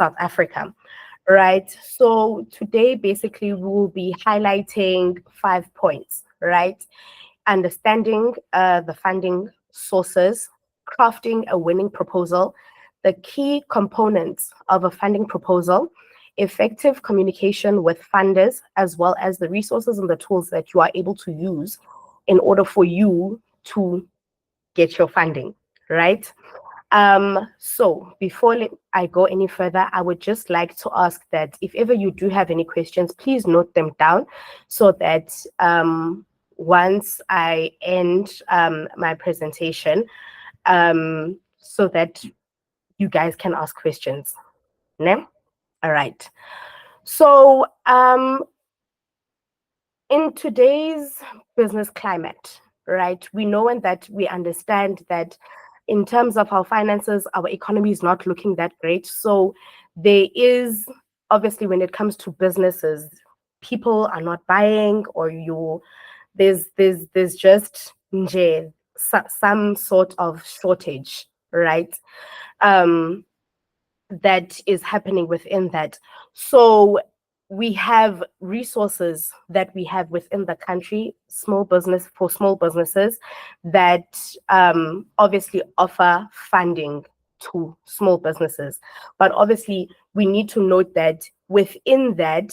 South Africa, right? So today, basically, we will be highlighting 5 points, right? Understanding the funding sources, crafting a winning proposal, the key components of a funding proposal, effective communication with funders, as well as the resources and the tools that you are able to use in order for you to get your funding, right? So before I go any further, I would just like to ask that if ever you do have any questions, please note them down so that once I end my presentation, so that you guys can ask questions. Ne? All right. So in today's business climate, right, we know and that we understand that in terms of our finances, our economy is not looking that great. So there is, obviously, when it comes to businesses, people are not buying, or there's just some sort of shortage, right? That is happening within that. So we have resources that we have within the country, small businesses that obviously offer funding to small businesses. But obviously, we need to note that within that,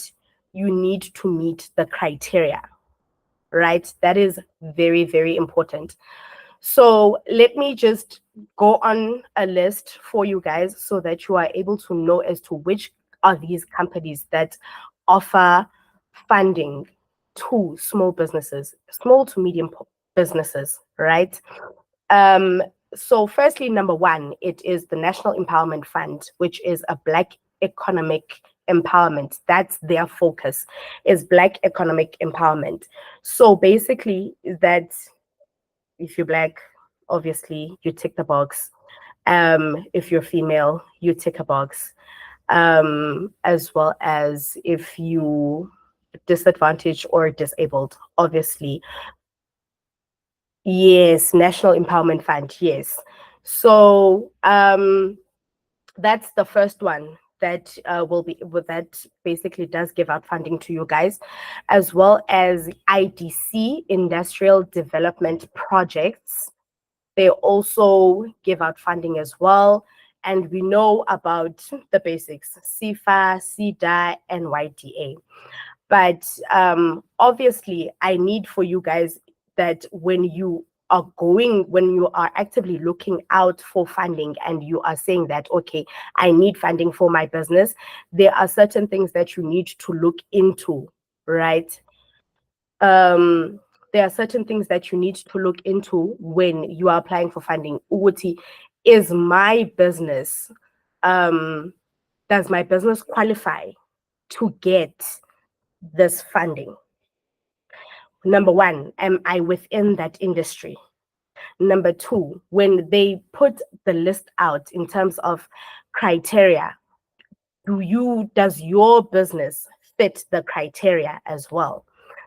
you need to meet the criteria, right? That is very, very important. So let me just go on a list for you guys so that you are able to know as to which are these companies that offer funding to small businesses, small to medium businesses, right? So firstly, number one, it is the National Empowerment Fund, which is a Black economic empowerment. That's their focus, is Black economic empowerment. So basically that if you're Black, obviously you tick the box. If you're female, you tick a box. As well as if you disadvantaged or disabled, obviously. Yes, National Empowerment Fund, yes. So that's the first one that that basically does give out funding to you guys, as well as IDC, Industrial Development Projects. They also give out funding as well. And we know about the basics, CFA, CDA, and YDA. But obviously, I need for you guys that when you are actively looking out for funding and you are saying that, okay, I need funding for my business, there are certain things that you need to look into, right? There are certain things that you need to look into when you are applying for funding. Uguti, is my business, does my business qualify to get this funding? Number one, am I within that industry? Number two, when they put the list out in terms of criteria, does your business fit the criteria as well?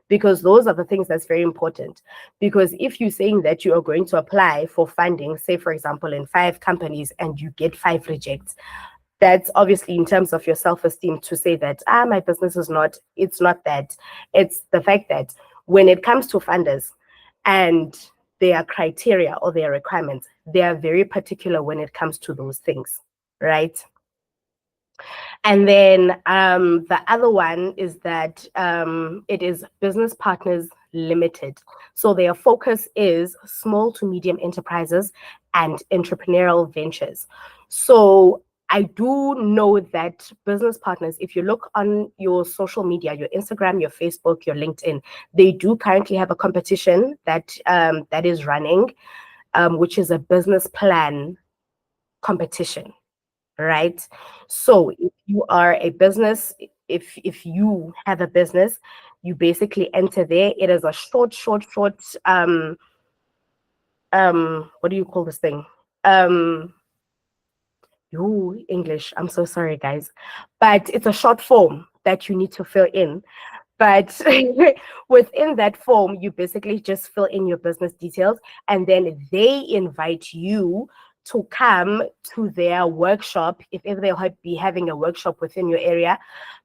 Because those are the things that's very important. Because if you're saying that you are going to apply for funding, say, for example, in 5 companies and you get 5 rejects, that's obviously in terms of your self-esteem to say that, my business is not, it's not that. It's the fact that when it comes to funders and their criteria or their requirements, they are very particular when it comes to those things, right? And then the other one is that it is Business Partners Limited. So their focus is small to medium enterprises and entrepreneurial ventures. So I do know that Business Partners, if you look on your social media, your Instagram, your Facebook, your LinkedIn, they do currently have a competition that that is running, which is a business plan competition. Right? So if you are a business, if you have a business, you basically enter there. It is a short, what do you call this thing? You English, I'm so sorry, guys. But it's a short form that you need to fill in. But within that form, you basically just fill in your business details, and then they invite you to come to their workshop if ever they'll be having a workshop within your area.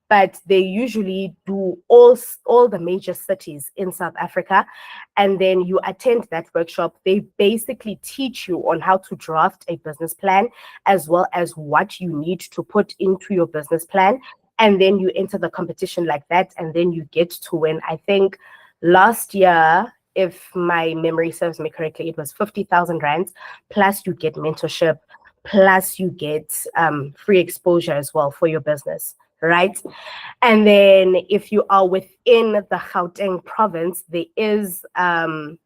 But they usually do all the major cities in South Africa, and then you attend that workshop. They basically teach you on how to draft a business plan, as well as what you need to put into your business plan, and then you enter the competition like that, and then you get to win. I think last year, if my memory serves me correctly, it was 50,000 rands, plus you get mentorship, plus you get free exposure as well for your business, right? And then if you are within the Gauteng province, there is the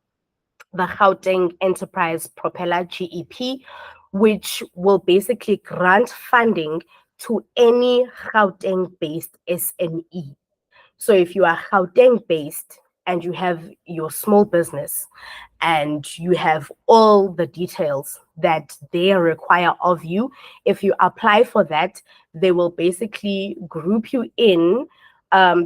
Gauteng Enterprise Propeller GEP, which will basically grant funding to any Gauteng-based SME. So if you are Gauteng-based and you have your small business and you have all the details that they require of you, if you apply for that, they will basically group you in,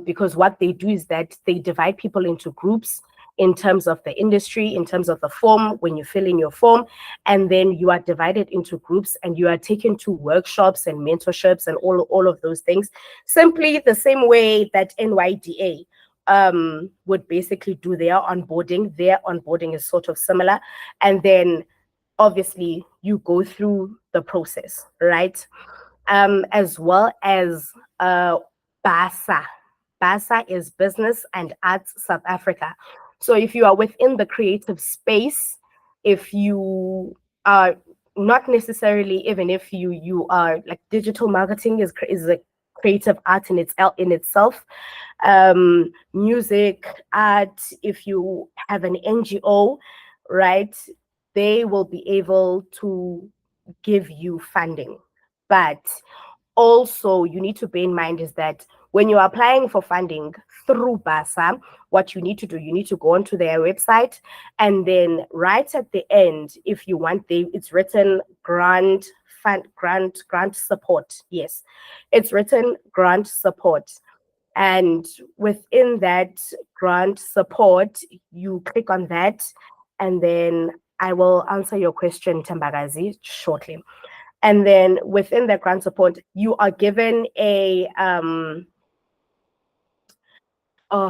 because what they do is that they divide people into groups in terms of the industry, in terms of the form, when you fill in your form, and then you are divided into groups and you are taken to workshops and mentorships and all of those things, simply the same way that NYDA would basically do their onboarding. Their onboarding is sort of similar. And then obviously you go through the process, right? As well as BASA. BASA is Business and Arts South Africa. So if you are within the creative space, if you are not necessarily, even if you are like digital marketing is a creative art in itself, music, art, if you have an NGO, right, they will be able to give you funding. But also you need to bear in mind is that when you're applying for funding through BASA, what you need to do, you need to go onto their website, and then right at the end, if you want, it's written grant support. Yes, it's written grant support. And within that grant support, you click on that, and then I will answer your question, Tembagazi, shortly. And then within the grant support, you are given a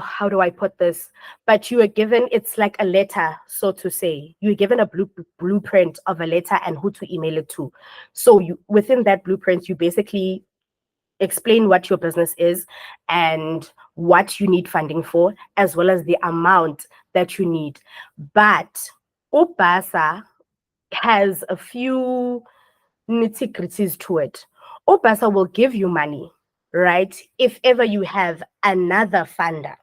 how do I put this? But you are given, it's like a letter, so to say. You're given a blueprint of a letter and who to email it to. So you, within that blueprint, you basically explain what your business is and what you need funding for, as well as the amount that you need. But UBASA has a few nitty-gritties to it. UBASA will give you money, right, if ever you have another funder,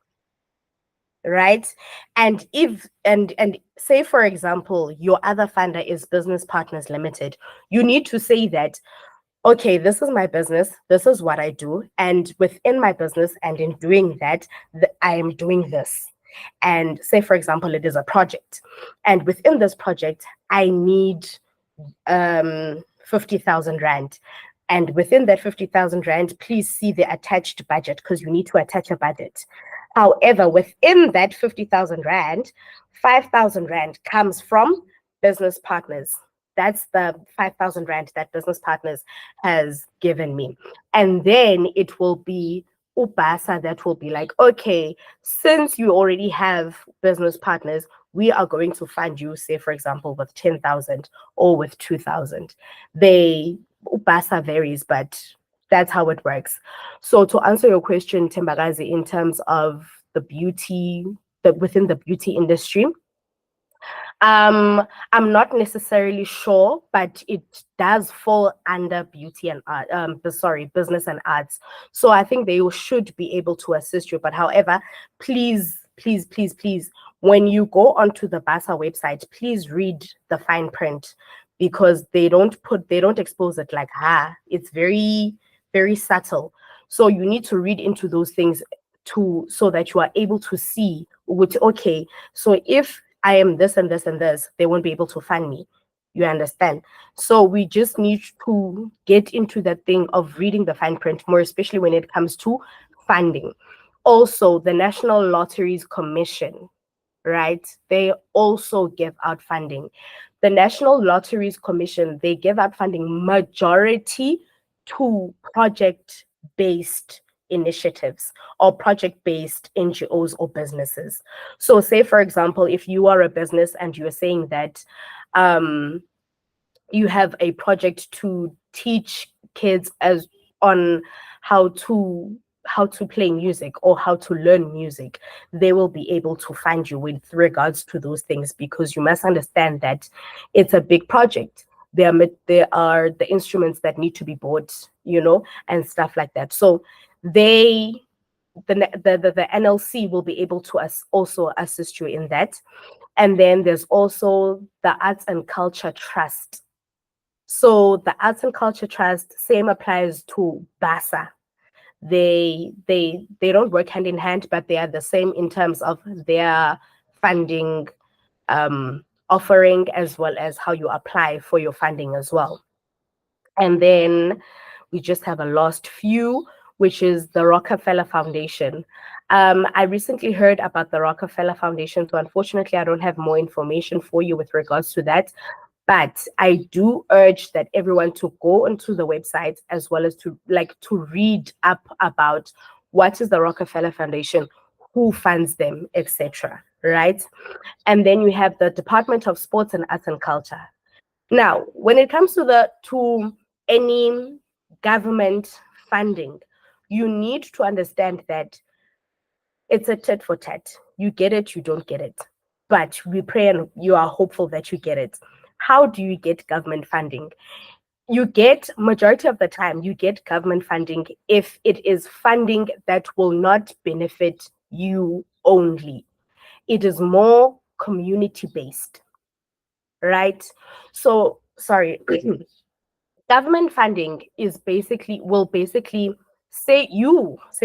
right? And if and say, for example, your other funder is Business Partners Limited, you need to say that, okay, this is my business, this is what I do, and within my business and in doing that, I am doing this. And say, for example, it is a project, and within this project I need 50,000 rand, and within that 50,000 rand, please see the attached budget, because you need to attach a budget. However, within that 50,000 rand, 5,000 rand comes from Business Partners. That's the 5,000 rand that Business Partners has given me. And then it will be UBASA that will be like, okay, since you already have Business Partners, we are going to fund you, say, for example, with 10,000 or with 2,000. UBASA varies, but that's how it works. So to answer your question, Tembagazi, in terms of the beauty, within the beauty industry, I'm not necessarily sure, but it does fall under beauty and art, business and arts. So I think they should be able to assist you. But however, please, when you go onto the BASA website, please read the fine print, because they don't expose it like, it's very, very subtle. So you need to read into those things so that you are able to see, which, okay, so if I am this and this and this, they won't be able to fund me. You understand? So we just need to get into that thing of reading the fine print more, especially when it comes to funding. Also, the National Lotteries Commission, right? They also give out funding. The National Lotteries Commission, they give out funding majority to project-based initiatives or project-based NGOs or businesses. So say, for example, if you are a business and you're saying that um, you have a project to teach kids as on how to how to play music or how to learn music, they will be able to find you with regards to those things, because you must understand that it's a big project. There are the instruments that need to be bought, and stuff like that. So they the NLC will be able to also assist you in that. And then there's also the Arts and Culture Trust. So the Arts and Culture Trust, same applies to BASA. They don't work hand in hand, but they are the same in terms of their funding offering, as well as how you apply for your funding as well. And then we just have a last few, which is the Rockefeller Foundation. I recently heard about the Rockefeller Foundation, so unfortunately, I don't have more information for you with regards to that. But I do urge that everyone to go onto the website, as well as to read up about what is the Rockefeller Foundation, who funds them, etc. Right? And then you have the Department of Sports and Arts and Culture. Now, when it comes to any government funding, you need to understand that it's a tit for tat. You get it, you don't get it. But we pray and you are hopeful that you get it. How do you get government funding? You get, majority of the time, you get government funding if it is funding that will not benefit you only. It is more community based, right? So, sorry, government funding will basically say,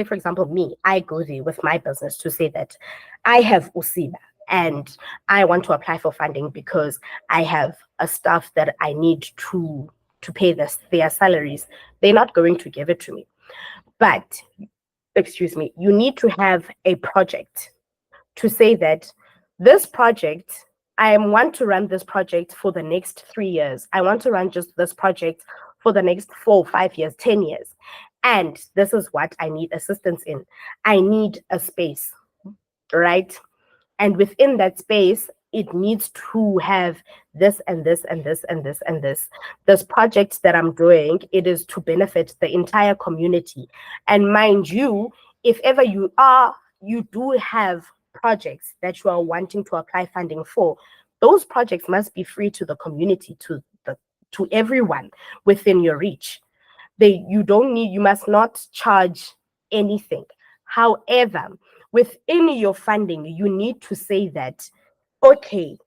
for example, me, I go there with my business to say that I have usiba and I want to apply for funding because I have a staff that I need to pay their salaries. They're not going to give it to me. But, excuse me, you need to have a project to say that this project, I want to run this project for the next 3 years. I want to run just this project for the next 4, 5 years, 10 years. And this is what I need assistance in. I need a space, right? And within that space, it needs to have this and this and this and this and this project that I'm doing. It is to benefit the entire community. And mind you, if ever you do have projects that you are wanting to apply funding for, those projects must be free to the community, to everyone within your reach. You must not charge anything. However, within your funding, you need to say that, okay,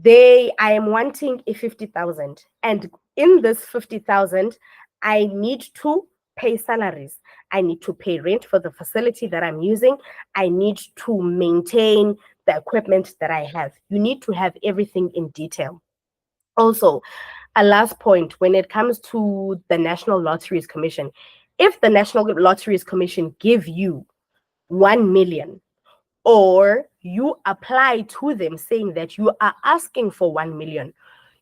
I am wanting a 50,000, and in this 50,000, I need to pay salaries. I need to pay rent for the facility that I'm using. I need to maintain the equipment that I have. You need to have everything in detail. Also, a last point, when it comes to the National Lotteries Commission, if the National Lotteries Commission give you 1 million, or you apply to them saying that you are asking for 1 million,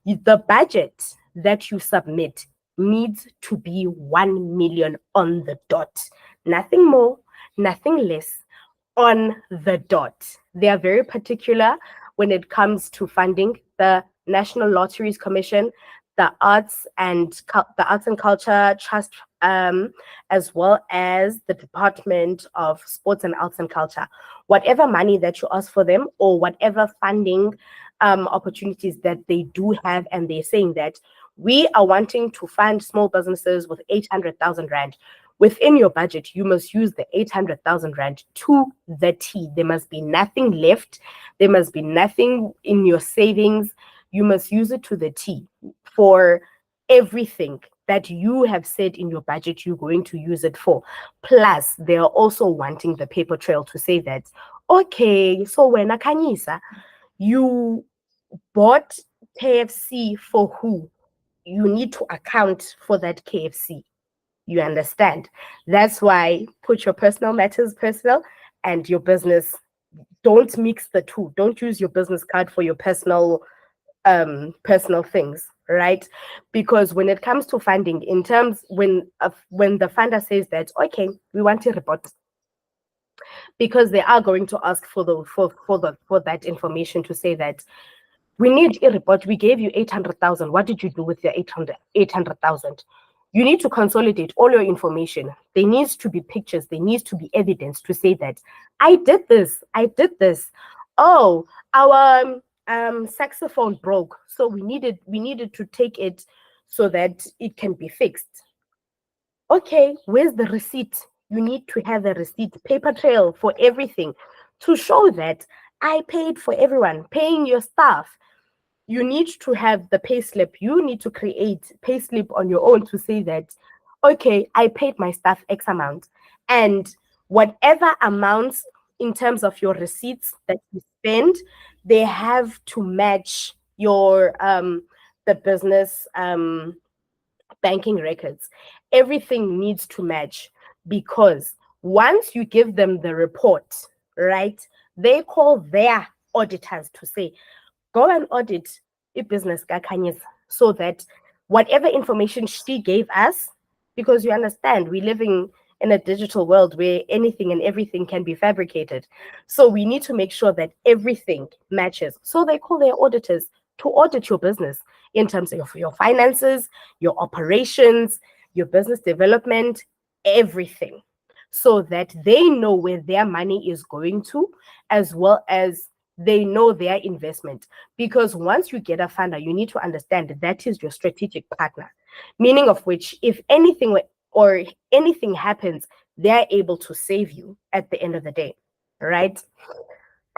the budget that you submit needs to be 1 million on the dot. Nothing more, nothing less, on the dot. They are very particular when it comes to funding. The National Lotteries Commission, the Arts and Culture Trust, as well as the Department of Sports and Arts and Culture. Whatever money that you ask for them, or whatever funding opportunities that they do have, and they're saying that we are wanting to fund small businesses with 800,000 rand. Within your budget, you must use the 800,000 rand to the T. There must be nothing left. There must be nothing in your savings. You must use it to the T for everything that you have said in your budget you're going to use it for. Plus, they are also wanting the paper trail to say that, okay, so when Kanyisa, you bought KFC for who? You need to account for that KFC. You understand? That's why put your personal matters personal and your business don't mix the two. Don't use your business card for your personal things, right? Because when it comes to funding, in terms when the funder says that, okay, we want to report, because they are going to ask for that information to say that we need a report. We gave you 800,000. What did you do with your 800,000? You need to consolidate all your information. There needs to be pictures. There needs to be evidence to say that I did this. I did this. Oh, our saxophone broke, so we needed to take it so that it can be fixed. Okay, where's the receipt? You need to have a receipt, paper trail for everything to show that I paid for everyone, paying your staff. You need to have the pay slip. You need to create pay slip on your own to say that, okay, I paid my staff X amount. And whatever amounts in terms of your receipts that you spend, they have to match your the business banking records. Everything needs to match, because once you give them the report, right, they call their auditors to say, go and audit a business Kanyisa, so that whatever information she gave us, because you understand we're living in a digital world where anything and everything can be fabricated. So we need to make sure that everything matches. So they call their auditors to audit your business in terms of your finances, your operations, your business development, everything, so that they know where their money is going to, as well as they know their investment. Because once you get a funder, you need to understand that that is your strategic partner, meaning of which, if anything or anything happens, they're able to save you at the end of the day, right?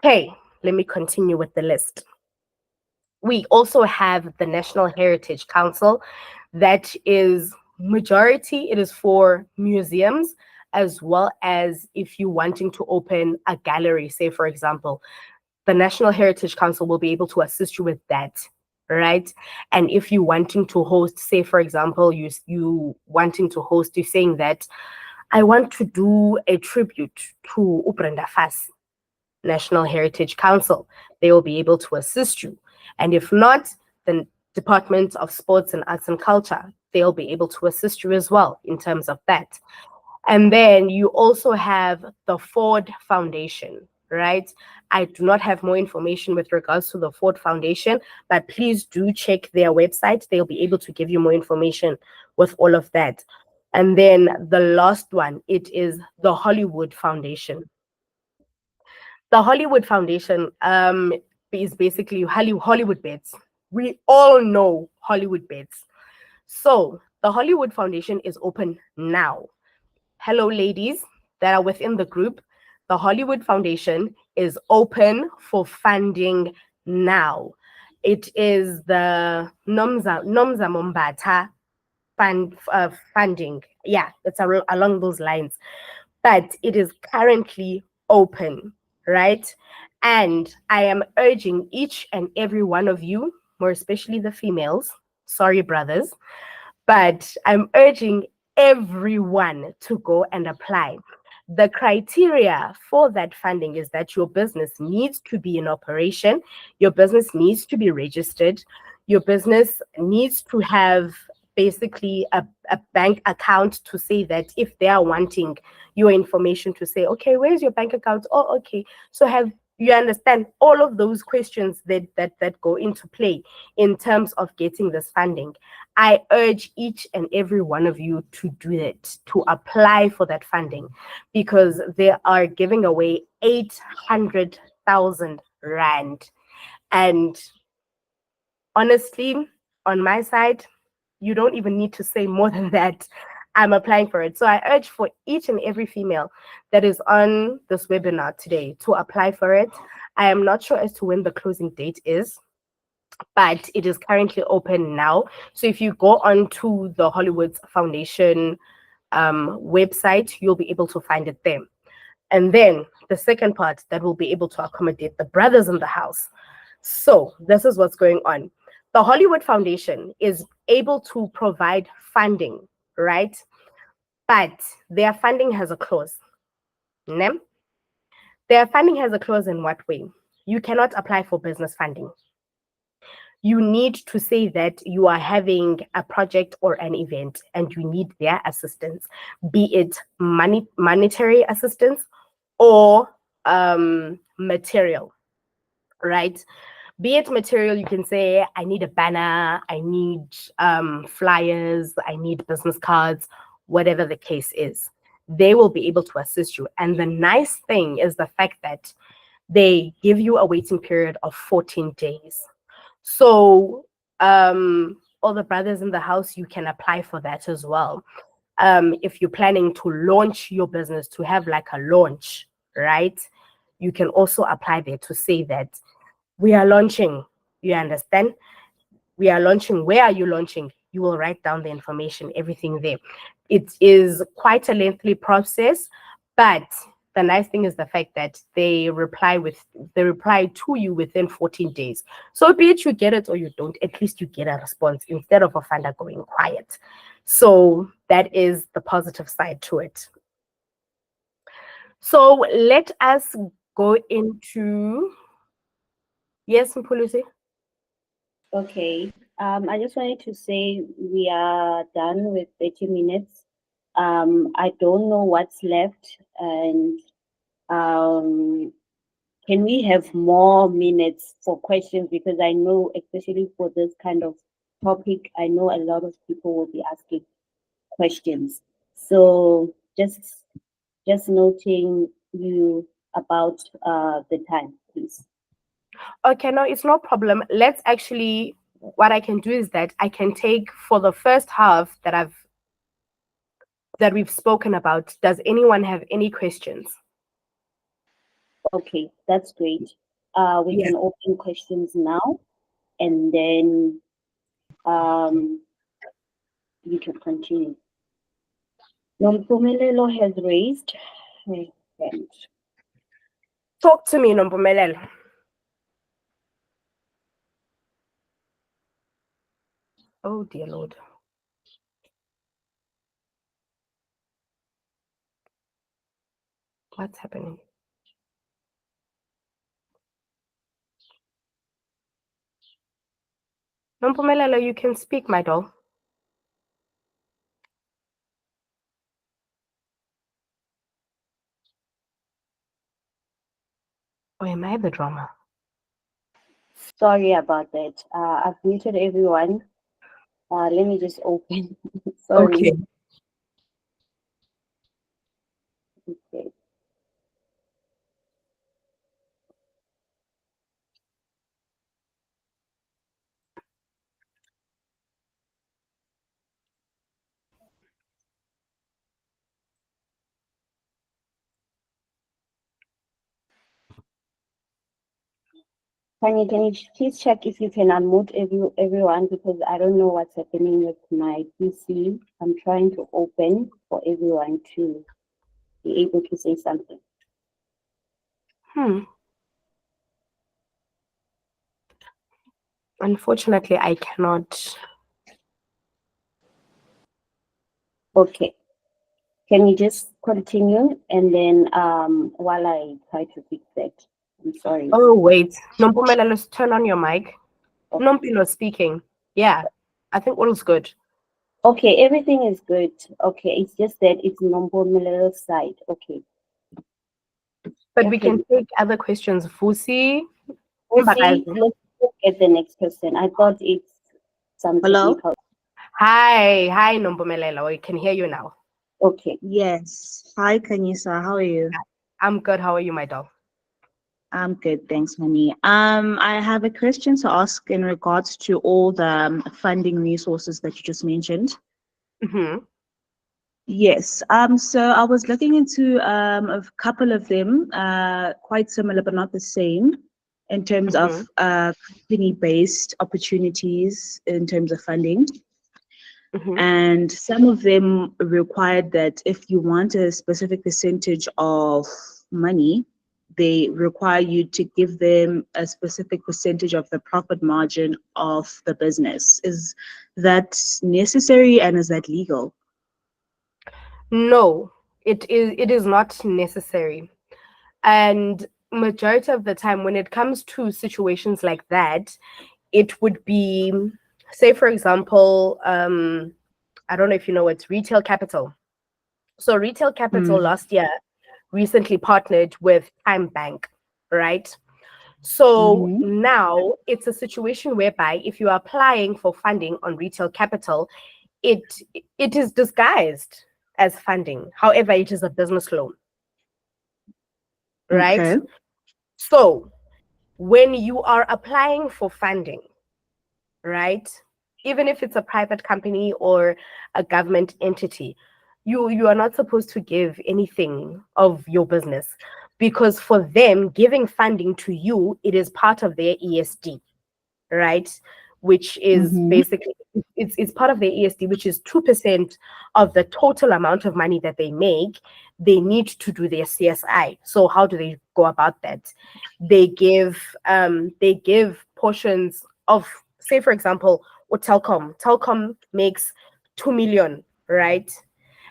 Okay, let me continue with the list. We also have the National Heritage Council, that is majority, it is for museums, as well as if you're wanting to open a gallery, say for example, the National Heritage Council will be able to assist you with that, right? And if you're wanting to host, say for example, you wanting to host, you're saying that I want to do a tribute to Ubrenda Fas, National Heritage Council, they will be able to assist you. And if not, then Department of Sports and Arts and Culture, they'll be able to assist you as well in terms of that. And then you also have the Ford Foundation, right? I do not have more information with regards to the Ford Foundation, but please do check their website. They'll be able to give you more information with all of that. And then the last one, it is the Hollywood Foundation. The Hollywood Foundation is basically Hollywood bets. We all know Hollywood bets. So the Hollywood Foundation is open now. Hello, ladies that are within the group. The Hollywood Foundation is open for funding now. It is the Nomza Mombata funding. Yeah, it's along those lines. But it is currently open, right? And I am urging each and every one of you, more especially the females, sorry, brothers, but I'm urging everyone to go and apply. The criteria for that funding is that your business needs to be in operation, your business needs to be registered, your business needs to have basically a bank account to say that if they are wanting your information to say, okay, where's your bank account? Oh, okay. So have you understand all of those questions that go into play in terms of getting this funding. I urge each and every one of you to do it, to apply for that funding, because they are giving away 800,000 Rand. And honestly, on my side, you don't even need to say more than that. I'm applying for it. So I urge for each and every female that is on this webinar today to apply for it. I am not sure as to when the closing date is, but it is currently open now. So if you go onto the Hollywood Foundation website, you'll be able to find it there. And then the second part that will be able to accommodate the brothers in the house. So this is what's going on. The Hollywood Foundation is able to provide funding, right? But their funding has a clause. Ne? Their funding has a clause in what way? You cannot apply for business funding. You need to say that you are having a project or an event and you need their assistance, be it monetary assistance or material, right? Be it material, you can say, I need a banner, I need flyers, I need business cards, whatever the case is. They will be able to assist you. And the nice thing is the fact that they give you a waiting period of 14 days. So, all the brothers in the house, you can apply for that as well. If you're planning to launch your business, to have like a launch, right? You can also apply there to say that we are launching. You understand? We are launching. Where are you launching? You will write down the information, everything there. It is quite a lengthy process, but the nice thing is the fact that they reply to you within 14 days. So be it you get it or you don't, at least you get a response instead of a funder going quiet. So that is the positive side to it. So let us go into, yes, Mpulusi? Okay. I just wanted to say we are done with 30 minutes. I don't know what's left, and can we have more minutes for questions? Because I know, especially for this kind of topic, I know a lot of people will be asking questions. So just noting you about the time, please. Okay, no, it's no problem. Let's actually, what I can do is that I can take for the first half that we've spoken about. Does anyone have any questions? Okay, that's great. We Yeah. can open questions now, and then um, you can continue. Nompumelelo has raised her hand. Talk to me, Nompumelelo. Oh dear Lord. What's happening? Nompumelelo, you can speak, my doll. Or am I the drama? Sorry about that. I've muted everyone. Let me just open. Sorry. Okay. Okay. Can you please check if you can unmute everyone, because I don't know what's happening with my PC. I'm trying to open for everyone to be able to say something. Unfortunately, I cannot. Okay. Can you just continue, and then while I try to fix that? I'm sorry. Oh, wait. Nompumelelo, turn on your mic. Okay. Nompilo speaking. Yeah, I think all's good. Okay, everything is good. Okay, it's just that it's Nompumelelo side. Okay. But we Okay. can take other questions. Fusi, We'll see. Mbakazi. Let's get the next person. I thought it's some Hello? technical. Hi, Nompumelelo. I can hear you now. Okay. Yes. Hi, Kanyisa. How are you? I'm good. How are you, my doll? I'm good, thanks, honey. I have a question to ask in regards to all the funding resources that you just mentioned. Mm-hmm. Yes. So I was looking into a couple of them, quite similar but not the same, in terms of Mm-hmm. company-based opportunities in terms of funding. Mm-hmm. And some of them required that if you want a specific percentage of money, they require you to give them a specific percentage of the profit margin of the business. Is that necessary, and is that legal? No, it is not necessary. And majority of the time, when it comes to situations like that, it would be, say, for example, I don't know if you know, it's retail capital. So retail capital last year recently partnered with Time Bank, right? So now it's a situation whereby if you are applying for funding on retail capital, it it is disguised as funding. However, it is a business loan, right? Okay. So when you are applying for funding, right, even if it's a private company or a government entity, you are not supposed to give anything of your business, because for them giving funding to you, it is part of their ESD, right? Which is basically, it's part of their ESD, which is 2% of the total amount of money that they make. They need to do their CSI. So how do they go about that? They give portions of, say for example, or Telcom makes 2 million, right?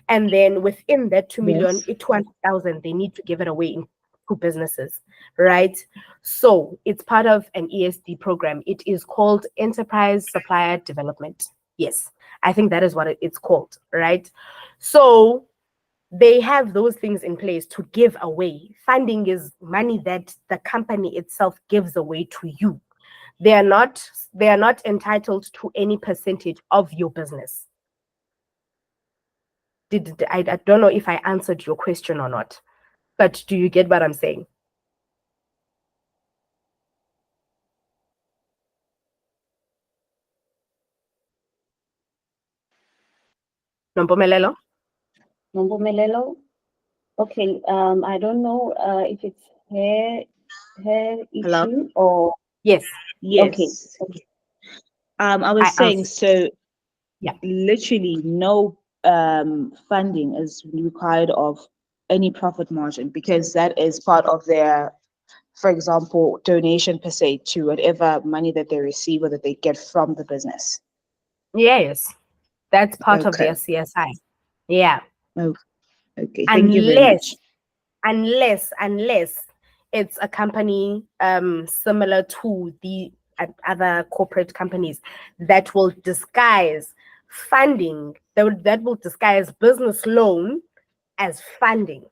And then within that 2 million, Yes. 200,000, they need to give it away in to businesses, right? So it's part of an ESD program. It is called Enterprise Supplier Development. Yes, I think that is what it's called, right? So they have those things in place to give away. Funding is money that the company itself gives away to you. They are not entitled to any percentage of your business. I don't know if I answered your question or not, but do you get what I'm saying? Nompumelelo? Nompumelelo? Okay, I don't know if it's her Hello? issue or Yes, okay. Yes. I was I saying, answered. so Yeah. literally no funding is required of any profit margin, because that is part of their, for example, donation per se to whatever money that they receive or that they get from the business. Yes, that's part of their Okay. CSI. Yeah. Oh, okay. Thank you very Unless, much. unless it's a company similar to the other corporate companies that will disguise funding, that will disguise business loan as funding.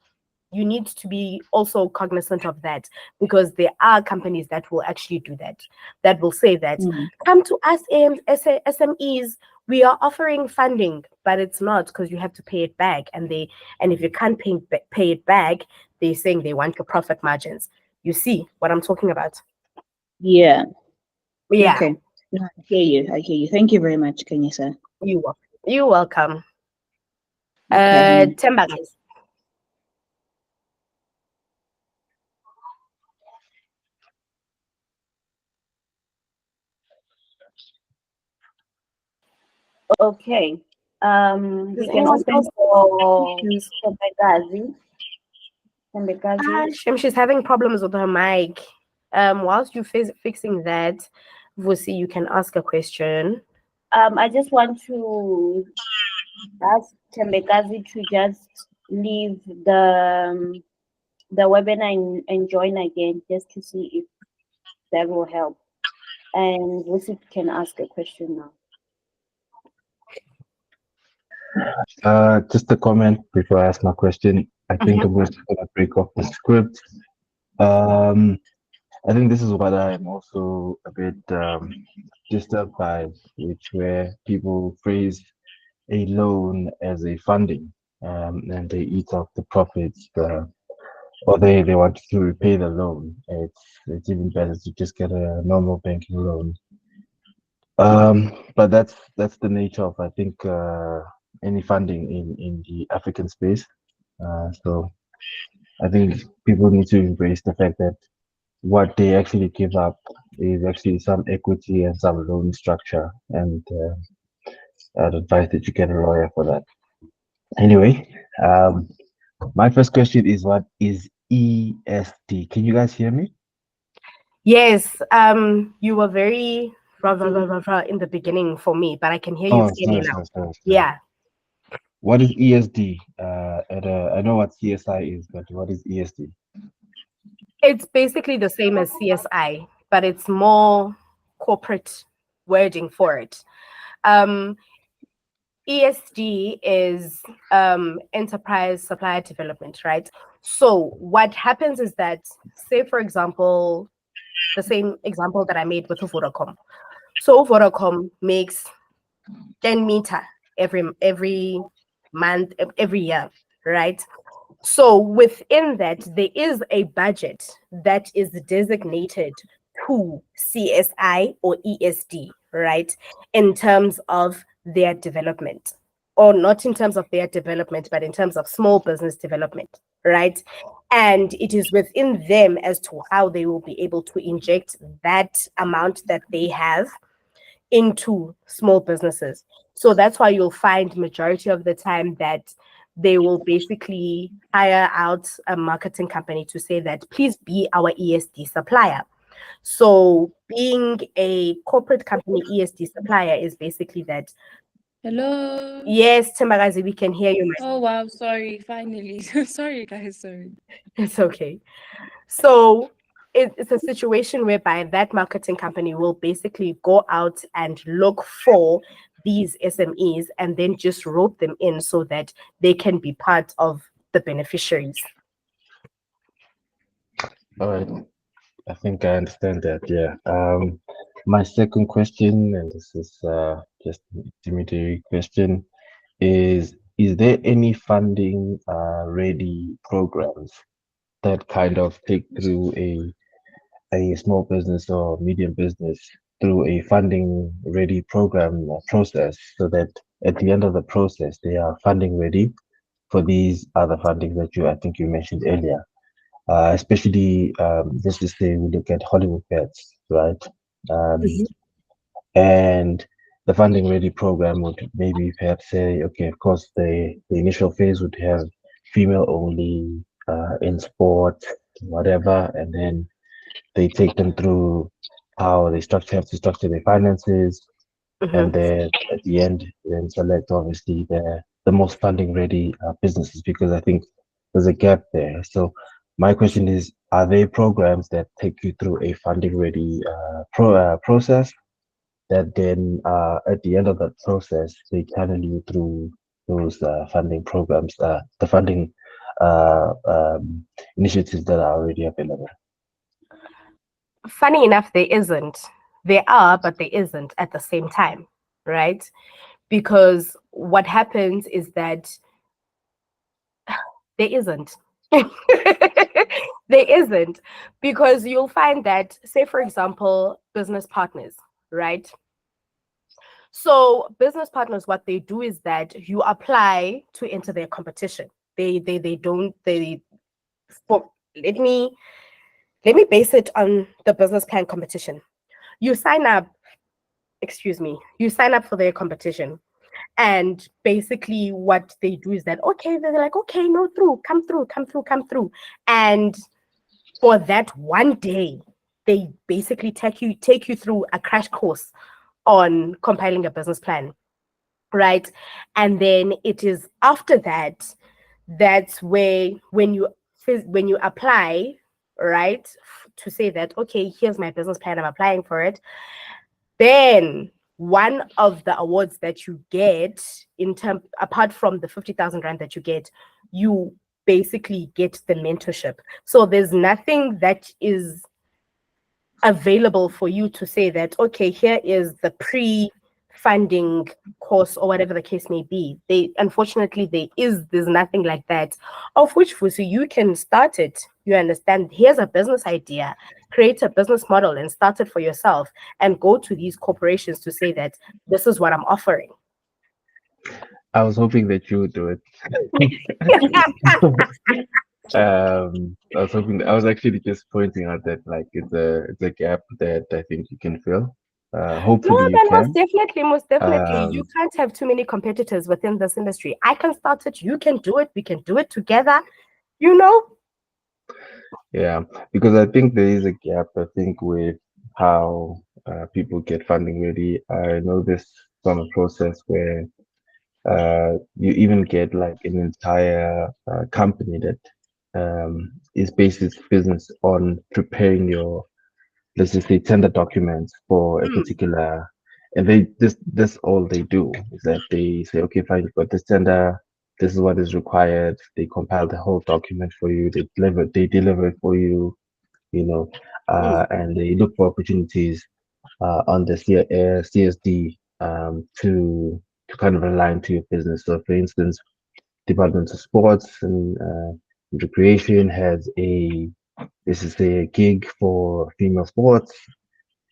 You need to be also cognizant of that, because there are companies that will actually do that, that will say that, come to us, SMEs, we are offering funding, but it's not, because you have to pay it back. And if you can't pay it back, they're saying they want your profit margins. You see what I'm talking about? Yeah. Yeah. Okay. Yeah, I hear you. I hear you. Thank you very much, Kanyisa. You're welcome. Okay, honey. Temba, guys. Okay. Does We can anyone else open have for questions? Tembekazi. Tembekazi. Shem, she's having problems with her mic. Whilst you fixing that, Vusi, you can ask a question. I just want to ask Tembekazi to just leave the webinar and join again, just to see if that will help. And Lucy can ask a question now. Just a comment before I ask my question. I think I'm just going to break off the script. I think this is what I'm also a bit disturbed by, which where people phrase a loan as a funding, and they eat off the profits, or they want to repay the loan. It's even better to just get a normal banking loan. But that's the nature of, I think, any funding in the African space. So I think people need to embrace the fact that what they actually give up is actually some equity and some loan structure, and I'd advise that you get a lawyer for that. Anyway, my first question is, what is ESD? Can you guys hear me? Yes, you were very rah, rah, rah, rah, rah in the beginning for me, but I can hear you Oh, clearly sorry, now. sorry. Yeah. What is ESD? I know what CSI is, but what is ESD? It's basically the same as CSI, but it's more corporate wording for it. Um, ESD is enterprise supplier development, right? So what happens is that, say for example, the same example that I made with Vodacom. So Vodacom makes 10 meter every month, every year, right? So within that, there is a budget that is designated to CSI or ESD, right? In terms of their development, or not in terms of their development, but in terms of small business development, right? And it is within them as to how they will be able to inject that amount that they have into small businesses. So that's why you'll find majority of the time that they will basically hire out a marketing company to say that please be our ESD supplier. So being a corporate company ESD supplier is basically that. Hello. Yes, Timagazi, we can hear you. Oh wow, sorry. Finally. Sorry guys, sorry. It's okay. So it's a situation whereby that marketing company will basically go out and look for these SMEs and then just rope them in so that they can be part of the beneficiaries. All right. I think I understand that. Yeah. My second question, and this is just an intermediary question, is there any funding ready programs that kind of take through a small business or medium business through a funding ready program process so that at the end of the process they are funding ready for these other funding that I think you mentioned earlier, especially let's just say we look at Hollywood pets, right? Um, and the funding ready program would maybe perhaps say, okay, of course, the initial phase would have female only in sport, whatever, and then they take them through how they have to structure their finances, and Mhm. then at the end, then select obviously the most funding ready businesses because I think there's a gap there. So my question is, are there programs that take you through a funding ready process that then at the end of that process they channel you through those funding programs, the funding initiatives that are already available? Funny enough, there isn't. There are, but there isn't at the same time, right? Because what happens is that there isn't. There isn't. Because you'll find that, say, for example, business partners, right? So business partners, what they do is that you apply to enter their competition. They don't they for let me base it on the business plan competition. You sign up, excuse me, you sign up for their competition. And basically what they do is that, okay, they're like, okay, no, through, come through, come through, come through. And for that one day, they basically take you through a crash course on compiling a business plan, right? And then it is after that, that's where when you apply, right, to say that, okay, here's my business plan, I'm applying for it, then one of the awards that you get in term apart from the 50,000 rand that you get, you basically get the mentorship. So there's nothing that is available for you to say that, okay, here is the pre-funding course or whatever the case may be. They unfortunately there's nothing like that, of which for so you can start it. You understand, here's a business idea, create a business model and start it for yourself and go to these corporations to say that this is what I'm offering. I was hoping that you would do it. I was hoping I was actually just pointing out that like it's a gap that I think you can fill. Hopefully No, you then can. most definitely. You Um, can't have too many competitors within this industry. I can start it, you can do it, we can do it together, you know? yeah, because I think there is a gap. I think with how people get funding ready. I know this from a process where you even get like an entire company that is based its business on preparing your, let's just say, tender documents for a Mm, particular, and they this all they do is that they say, okay, fine, you've got this tender, this is what is required. They compile the whole document for you, they deliver it for you, you know, mm, and they look for opportunities on the CSD to kind of align to your business. So, for instance, Department of Sports and Recreation has a, this is a gig for female sports,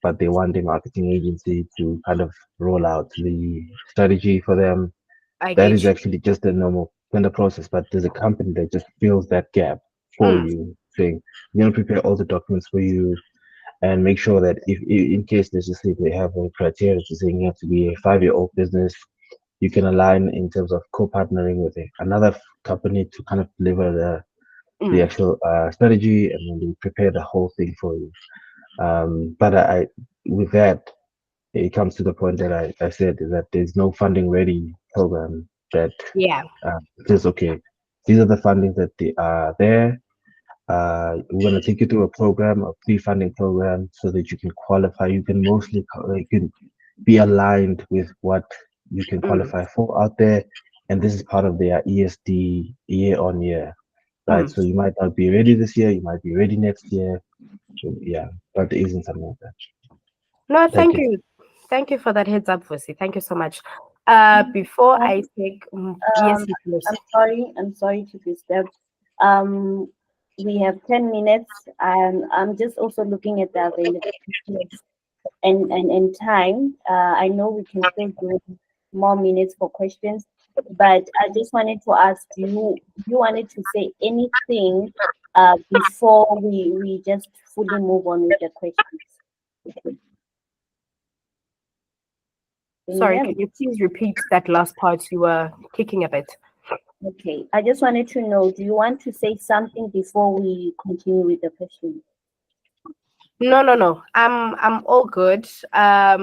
but they want a marketing agency to kind of roll out the strategy for them. I That is get you. actually just a normal tender process, but there's a company that just fills that gap for Mm, you, saying, we're going to prepare all the documents for you and make sure that if in case, let's just say, they have a criteria to saying you have to be a 5-year-old business, you can align in terms of co-partnering with another company to kind of deliver the mm, actual strategy, and then they prepare the whole thing for you. But with that, it comes to the point that I said, is that there's no funding ready program that yeah. says, okay, these are the fundings that they are there. We're going to take you through a program, a pre-funding program, so that you can qualify. You can you can be aligned with what you can Mm, qualify for out there. And this is part of their ESD year on year, right? mm. So you might not be ready this year, you might be ready next year. So, yeah, but there isn't something like that. No, Thank thank you. you. Thank you for that heads up, Fusi. Thank you so much. Before I take, yes, Um, yes. I'm sorry to disturb. Um, we have 10 minutes, and I'm just also looking at the availability and time. I know we can still do more minutes for questions, but I just wanted to ask you wanted to say anything before we just fully move on with the questions. Can you Sorry, hear can me? you please repeat that last part? You were kicking a bit. Okay, I just wanted to know, do you want to say something before we continue with the questions? No, no, no. I'm all good. I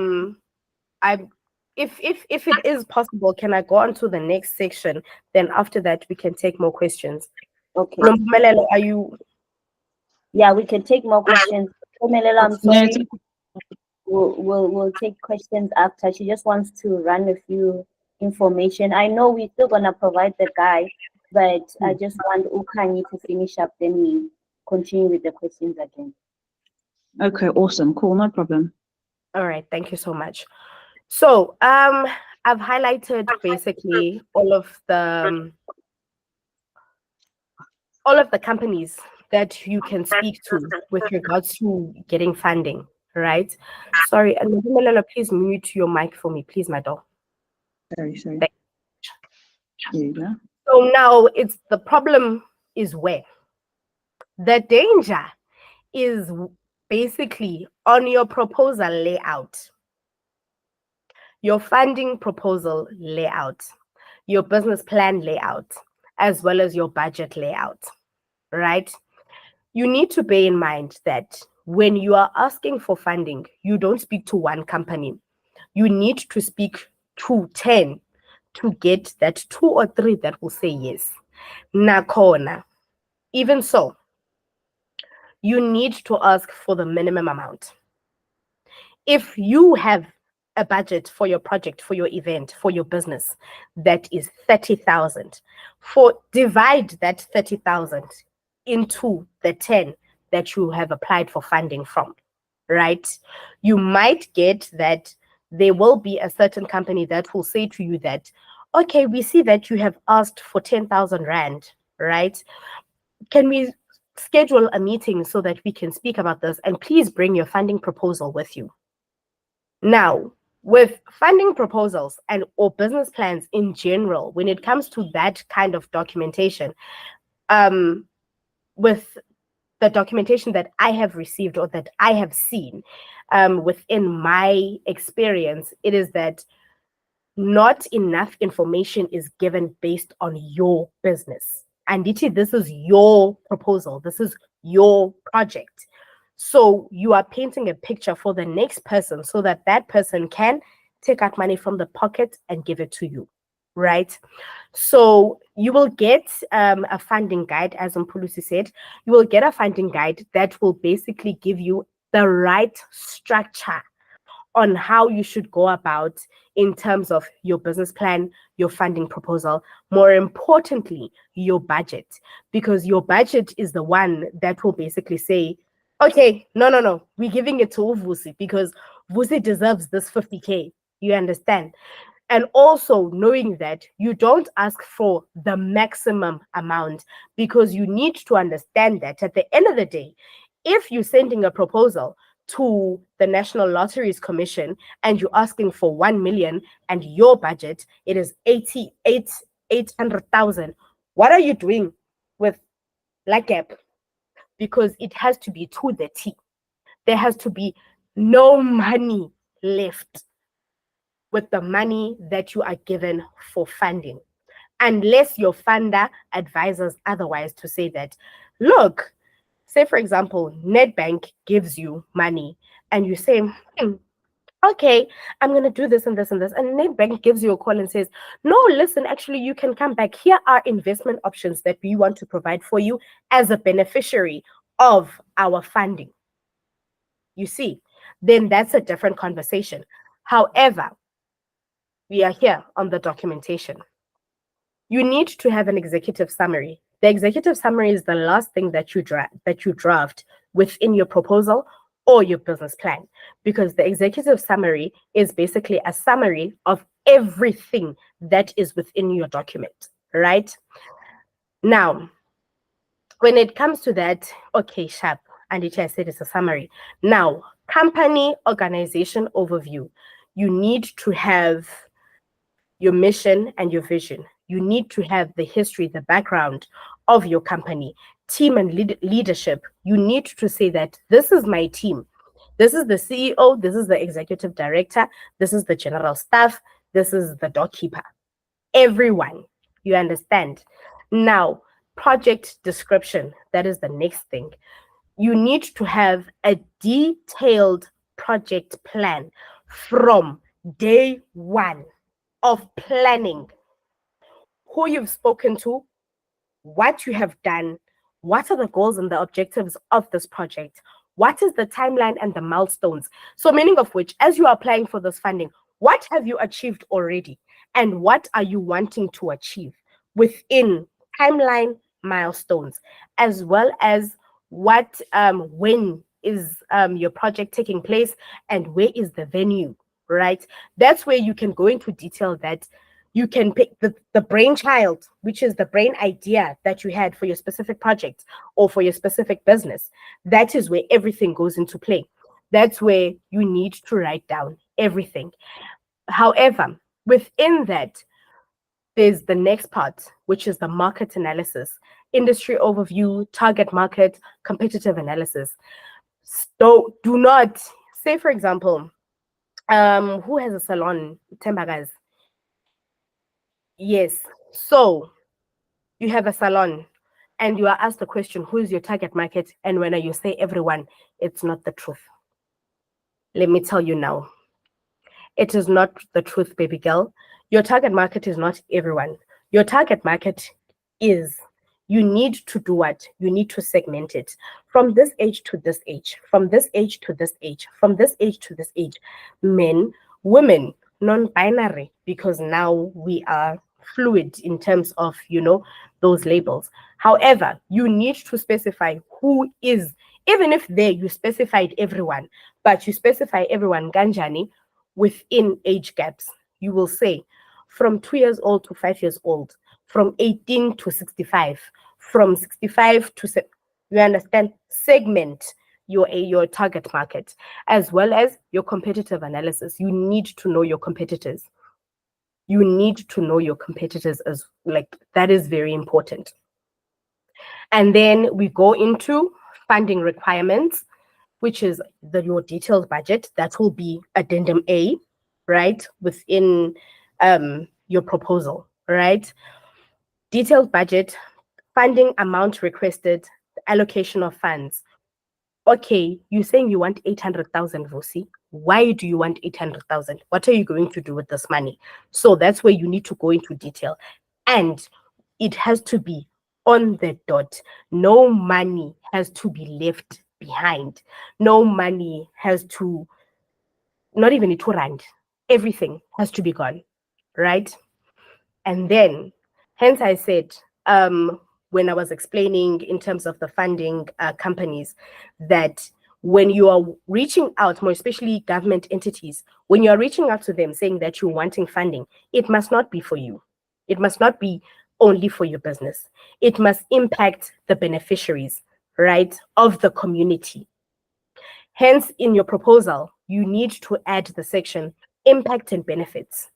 if it is possible, can I go on to the next section? Then after that, we can take more questions. Okay, Nompumelelo, are you yeah, we can take more questions. Omelela, I'm No, it's sorry. We'll take questions after. She just wants to run a few information. I know we're still gonna provide the guide, but I just want Ukani to finish up, then we continue with the questions again. okay, awesome, cool, no problem. all right? Thank you so much. So, I've highlighted basically all of the companies that you can speak to with regards to getting funding, right? Sorry, and Nompumelelo, please mute your mic for me, please, my dog. Sorry. Thank- There you go. So now it's the problem is where the danger is basically on your proposal layout, your funding proposal layout, your business plan layout, as well as your budget layout, right? You need to bear in mind that when you are asking for funding, you don't speak to one company. You need to speak to 10 to get that 2 or 3 that will say yes. Nakona, even so, you need to ask for the minimum amount. If you have a budget for your project, for your event, for your business that is 30,000, divide that 30,000 into the 10 that you have applied for funding from, right? You might get that there will be a certain company that will say to you that, okay, we see that you have asked for 10,000 Rand, right? Can we schedule a meeting so that we can speak about this? And please bring your funding proposal with you. Now, with funding proposals and or business plans in general, when it comes to that kind of documentation, with the documentation that I have received or that I have seen within my experience, it is that not enough information is given based on your business. And this is your proposal, this is your project. So you are painting a picture for the next person so that that person can take out money from the pocket and give it to you, right? So you will get a funding guide, as Mpulusi said. You will get a funding guide that will basically give you the right structure on how you should go about in terms of your business plan, your funding proposal, more importantly, your budget, because your budget is the one that will basically say, okay, no, we're giving it to Vusi because Vusi deserves this 50K. You understand? And also knowing that you don't ask for the maximum amount, because you need to understand that at the end of the day, if you're sending a proposal to the National Lotteries Commission and you're asking for 1 million and your budget it is 800,000, what are you doing with that gap? Because it has to be to the T. There has to be no money left with the money that you are given for funding, unless your funder advises otherwise to say that, look, say for example, Nedbank gives you money and you say, okay, I'm going to do this and this and this. And Nedbank gives you a call and says, no, listen, actually, you can come back. Here are investment options that we want to provide for you as a beneficiary of our funding. You see, then that's a different conversation. However, we are here on the documentation. You need to have an executive summary. The executive summary is the last thing that you draft within your proposal or your business plan, because the executive summary is basically a summary of everything that is within your document, right? Now, when it comes to that, okay, sharp, and I said it's a summary. Now, company organization overview. You need to have your mission and your vision. You need to have the history, the background of your company, team and leadership. You need to say that this is my team. This is the CEO, this is the executive director, this is the general staff, this is the doorkeeper. Everyone, you understand? Now, project description, that is the next thing. You need to have a detailed project plan from day one of planning. Who you've spoken to, what you have done, what are the goals and the objectives of this project, what is the timeline and the milestones. So meaning of which, as you are applying for this funding, what have you achieved already and what are you wanting to achieve within timeline, milestones, as well as what when is your project taking place and where is the venue, right? That's where you can go into detail that you can pick the brainchild, which is the brain idea that you had for your specific project or for your specific business. That is where everything goes into play. That's where you need to write down everything. However, within that, there's the next part, which is the market analysis, industry overview, target market, competitive analysis. So do not say, for example, who has a salon? Tembagaz. Yes. So you have a salon and you are asked the question, who is your target market? And when you say everyone, it's not the truth. Let me tell you now. It is not the truth, baby girl. Your target market is not everyone. Your target market is, you need to do what? You need to segment it from this age to this age, from this age to this age, from this age to this age. Men, women, non-binary, because now we are fluid in terms of, those labels. However, you need to specify who is, even if there you specified everyone, but you specify everyone ganjani within age gaps. You will say from 2 years old to 5 years old, from 18 to 65, from 65 to, you understand, segment your target market, as well as your competitive analysis. You need to know your competitors. You need to know your competitors as that is very important. And then we go into funding requirements, which is your detailed budget. That will be addendum A, right, within your proposal, right? Detailed budget, funding amount requested, allocation of funds. Okay, you're saying you want 800,000, Vusi. Why do you want 800,000? What are you going to do with this money? So that's where you need to go into detail. And it has to be on the dot. No money has to be left behind. No money has to, not even a 2 rand. Everything has to be gone, right? And then, hence I said, when I was explaining in terms of the funding companies, that when you are reaching out, more especially government entities, when you are reaching out to them saying that you're wanting funding, it must not be for you. It must not be only for your business. It must impact the beneficiaries, right, of the community. Hence, in your proposal, you need to add the section impact and benefits.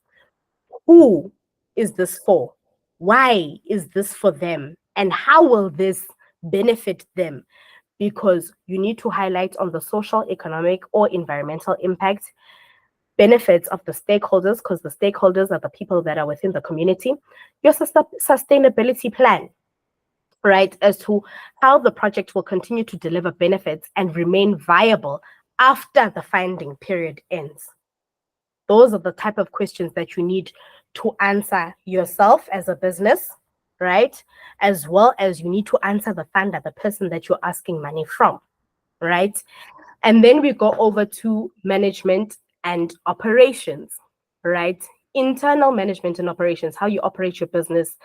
Who is this for? Why is this for them? And how will this benefit them? Because you need to highlight on the social, economic, or environmental impact, benefits of the stakeholders, because the stakeholders are the people that are within the community, your sustainability plan, right, as to how the project will continue to deliver benefits and remain viable after the funding period ends. Those are the type of questions that you need to answer yourself as a business, right? As well as you need to answer the funder, the person that you're asking money from, right? And then we go over to management and operations, right? Internal management and operations, how you operate your business,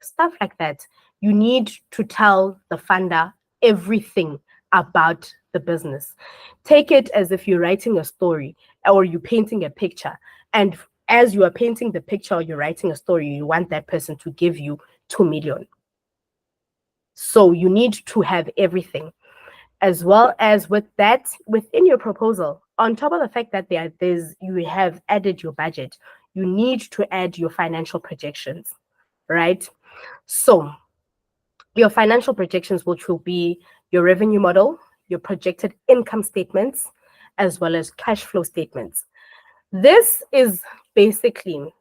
stuff like that. You need to tell the funder everything about the business. Take it as if you're writing a story or you're painting a picture. And as you are painting the picture or you're writing a story, you want that person to give you 2 million. So you need to have everything. As well as with that, within your proposal, on top of the fact that you have added your budget, you need to add your financial projections, right? So your financial projections, which will be your revenue model, your projected income statements, as well as cash flow statements. This is basically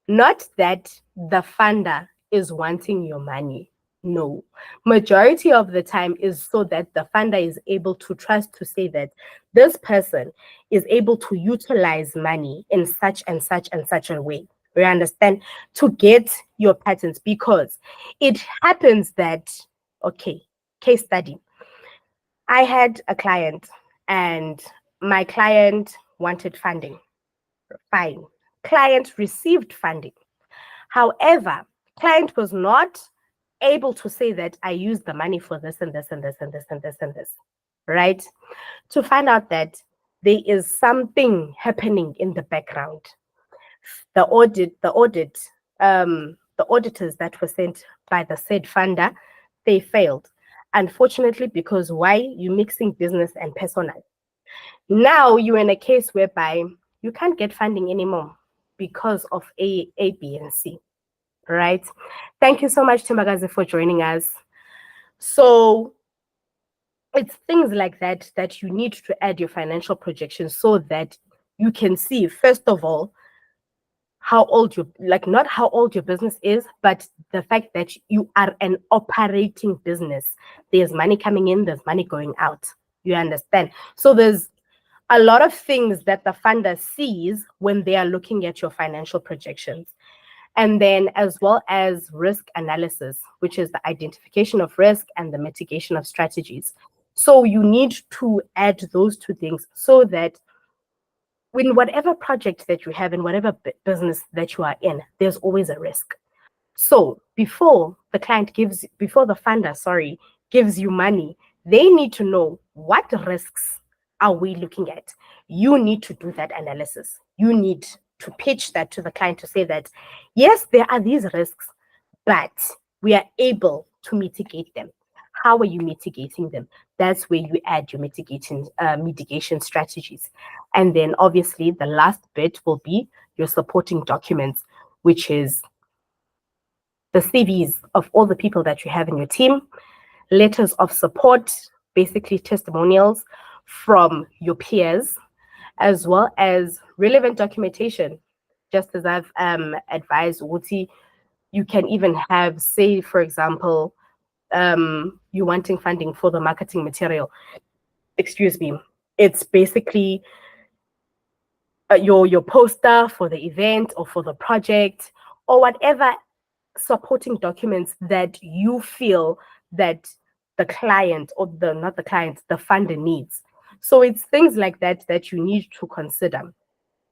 not that the funder is wanting your money. No, majority of the time is so that the funder is able to trust to say that this person is able to utilize money in such and such and such a way. We understand, to get your patents, because it happens that, okay, case study. I had a client and my client wanted funding. Fine. Client received funding. However, client was not able to say that I used the money for this and this and this and this and this and this, right? To find out that there is something happening in the background. The auditors that were sent by the said funder, they failed. Unfortunately, because why? You're mixing business and personal. Now you're in a case whereby you can't get funding anymore because of A, B, and C. Right? Thank you so much, Timbagazi, for joining us. So it's things like that that you need to add your financial projections so that you can see, first of all, how old not how old your business is, but the fact that you are an operating business. There's money coming in, there's money going out. You understand? So there's a lot of things that the funder sees when they are looking at your financial projections. And then as well as risk analysis, which is the identification of risk and the mitigation of strategies. So you need to add those two things so that in whatever project that you have, in whatever business that you are in, there's always a risk. So before the funder gives you money, they need to know what risks are we looking at. You need to do that analysis. You need to pitch that to the client to say that, yes, there are these risks, but we are able to mitigate them. How are you mitigating them? That's where you add your mitigation strategies. And then obviously the last bit will be your supporting documents, which is the CVs of all the people that you have in your team, letters of support, basically testimonials from your peers, as well as relevant documentation. Just as I've advised Uti, you can even have, say, for example, you're wanting funding for the marketing material. Excuse me. It's basically your poster for the event or for the project or whatever supporting documents that you feel that the client or the not the client, the funder needs. So it's things like that that you need to consider.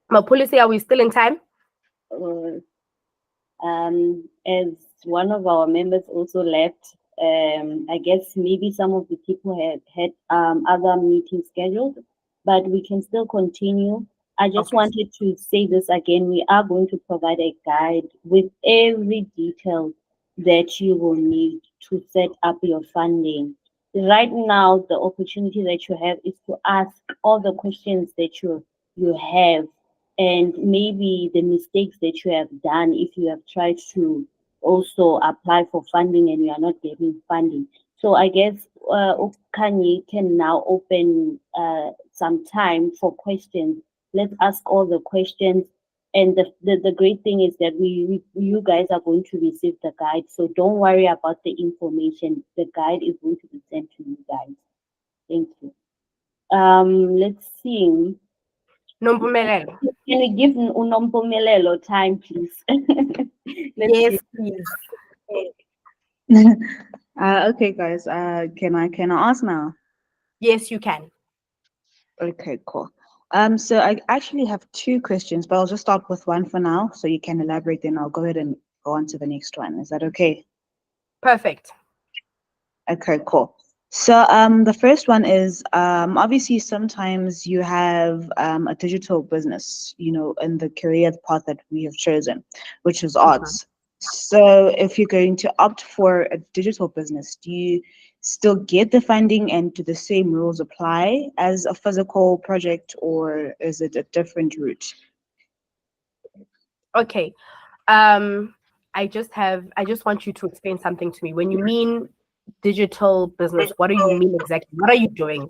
Policy, are we still in time? Uh, as one of our members also left, I guess maybe some of the people had other meetings scheduled, but we can still continue. I just Okay. wanted to say this again. We are going to provide a guide with every detail that you will need to set up your funding. Right now, the opportunity that you have is to ask all the questions that you have, and maybe the mistakes that you have done if you have tried to also apply for funding and you are not getting funding. So I guess Kanye can now open some time for questions. Let's ask all the questions. And the great thing is that you guys are going to receive the guide. So don't worry about the information. The guide is going to be sent to you guys. Thank you. Let's see. Nompumelelo. Can we give Unompumelelo time, please? Let's Yes, see. please. Okay, guys. Can I ask now? Yes, you can. Okay, cool. So I actually have two questions, but I'll just start with one for now, so you can elaborate. Then I'll go ahead and go on to the next one. Is that okay? Perfect. Okay, cool. So the first one is obviously sometimes you have a digital business, in the career path that we have chosen, which is arts. So if you're going to opt for a digital business, do you still get the funding and do the same rules apply as a physical project, or is it a different route? Okay. I just want you to explain something to me. When you mean digital business, what do you mean exactly? What are you doing?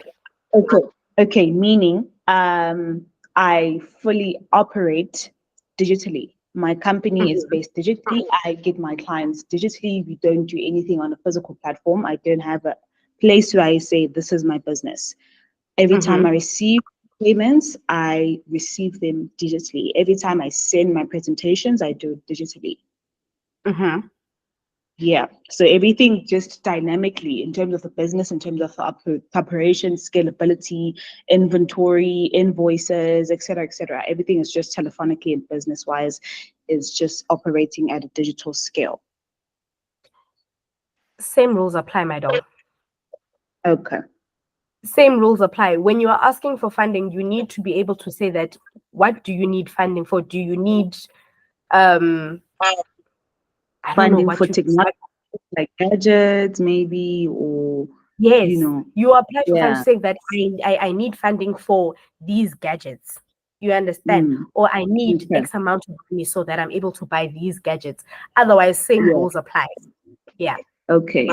Okay, meaning I fully operate digitally. My company is based digitally. I get my clients digitally. We don't do anything on a physical platform. I don't have a place where I say this is my business. Every time I receive payments, I receive them digitally. Every time I send my presentations, I do it digitally. Yeah, so everything just dynamically in terms of the business, in terms of the operation, scalability, inventory, invoices, et cetera, everything is just telephonically and business-wise is just operating at a digital scale. Same rules apply, my dog. Okay. Same rules apply. When you are asking for funding, you need to be able to say that what do you need funding for? Do you need I don't know Funding what for you technology, like gadgets, maybe, or yes, you apply for funding yeah. saying that I need funding for these gadgets. You understand? Or I need Okay. X amount of money so that I'm able to buy these gadgets. Otherwise, same Yeah. rules apply. Yeah. Okay.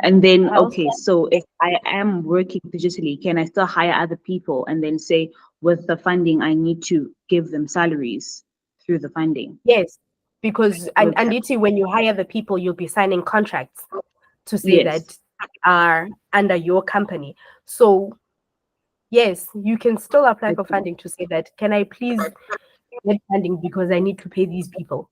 And then, I also- okay, so if I am working digitally, can I still hire other people and then say with the funding, I need to give them salaries through the funding? Yes. Because and Okay. Anditi, when you hire the people, you'll be signing contracts to say Yes. that are under your company. So yes, you can still apply for funding to say that, can I please get funding because I need to pay these people?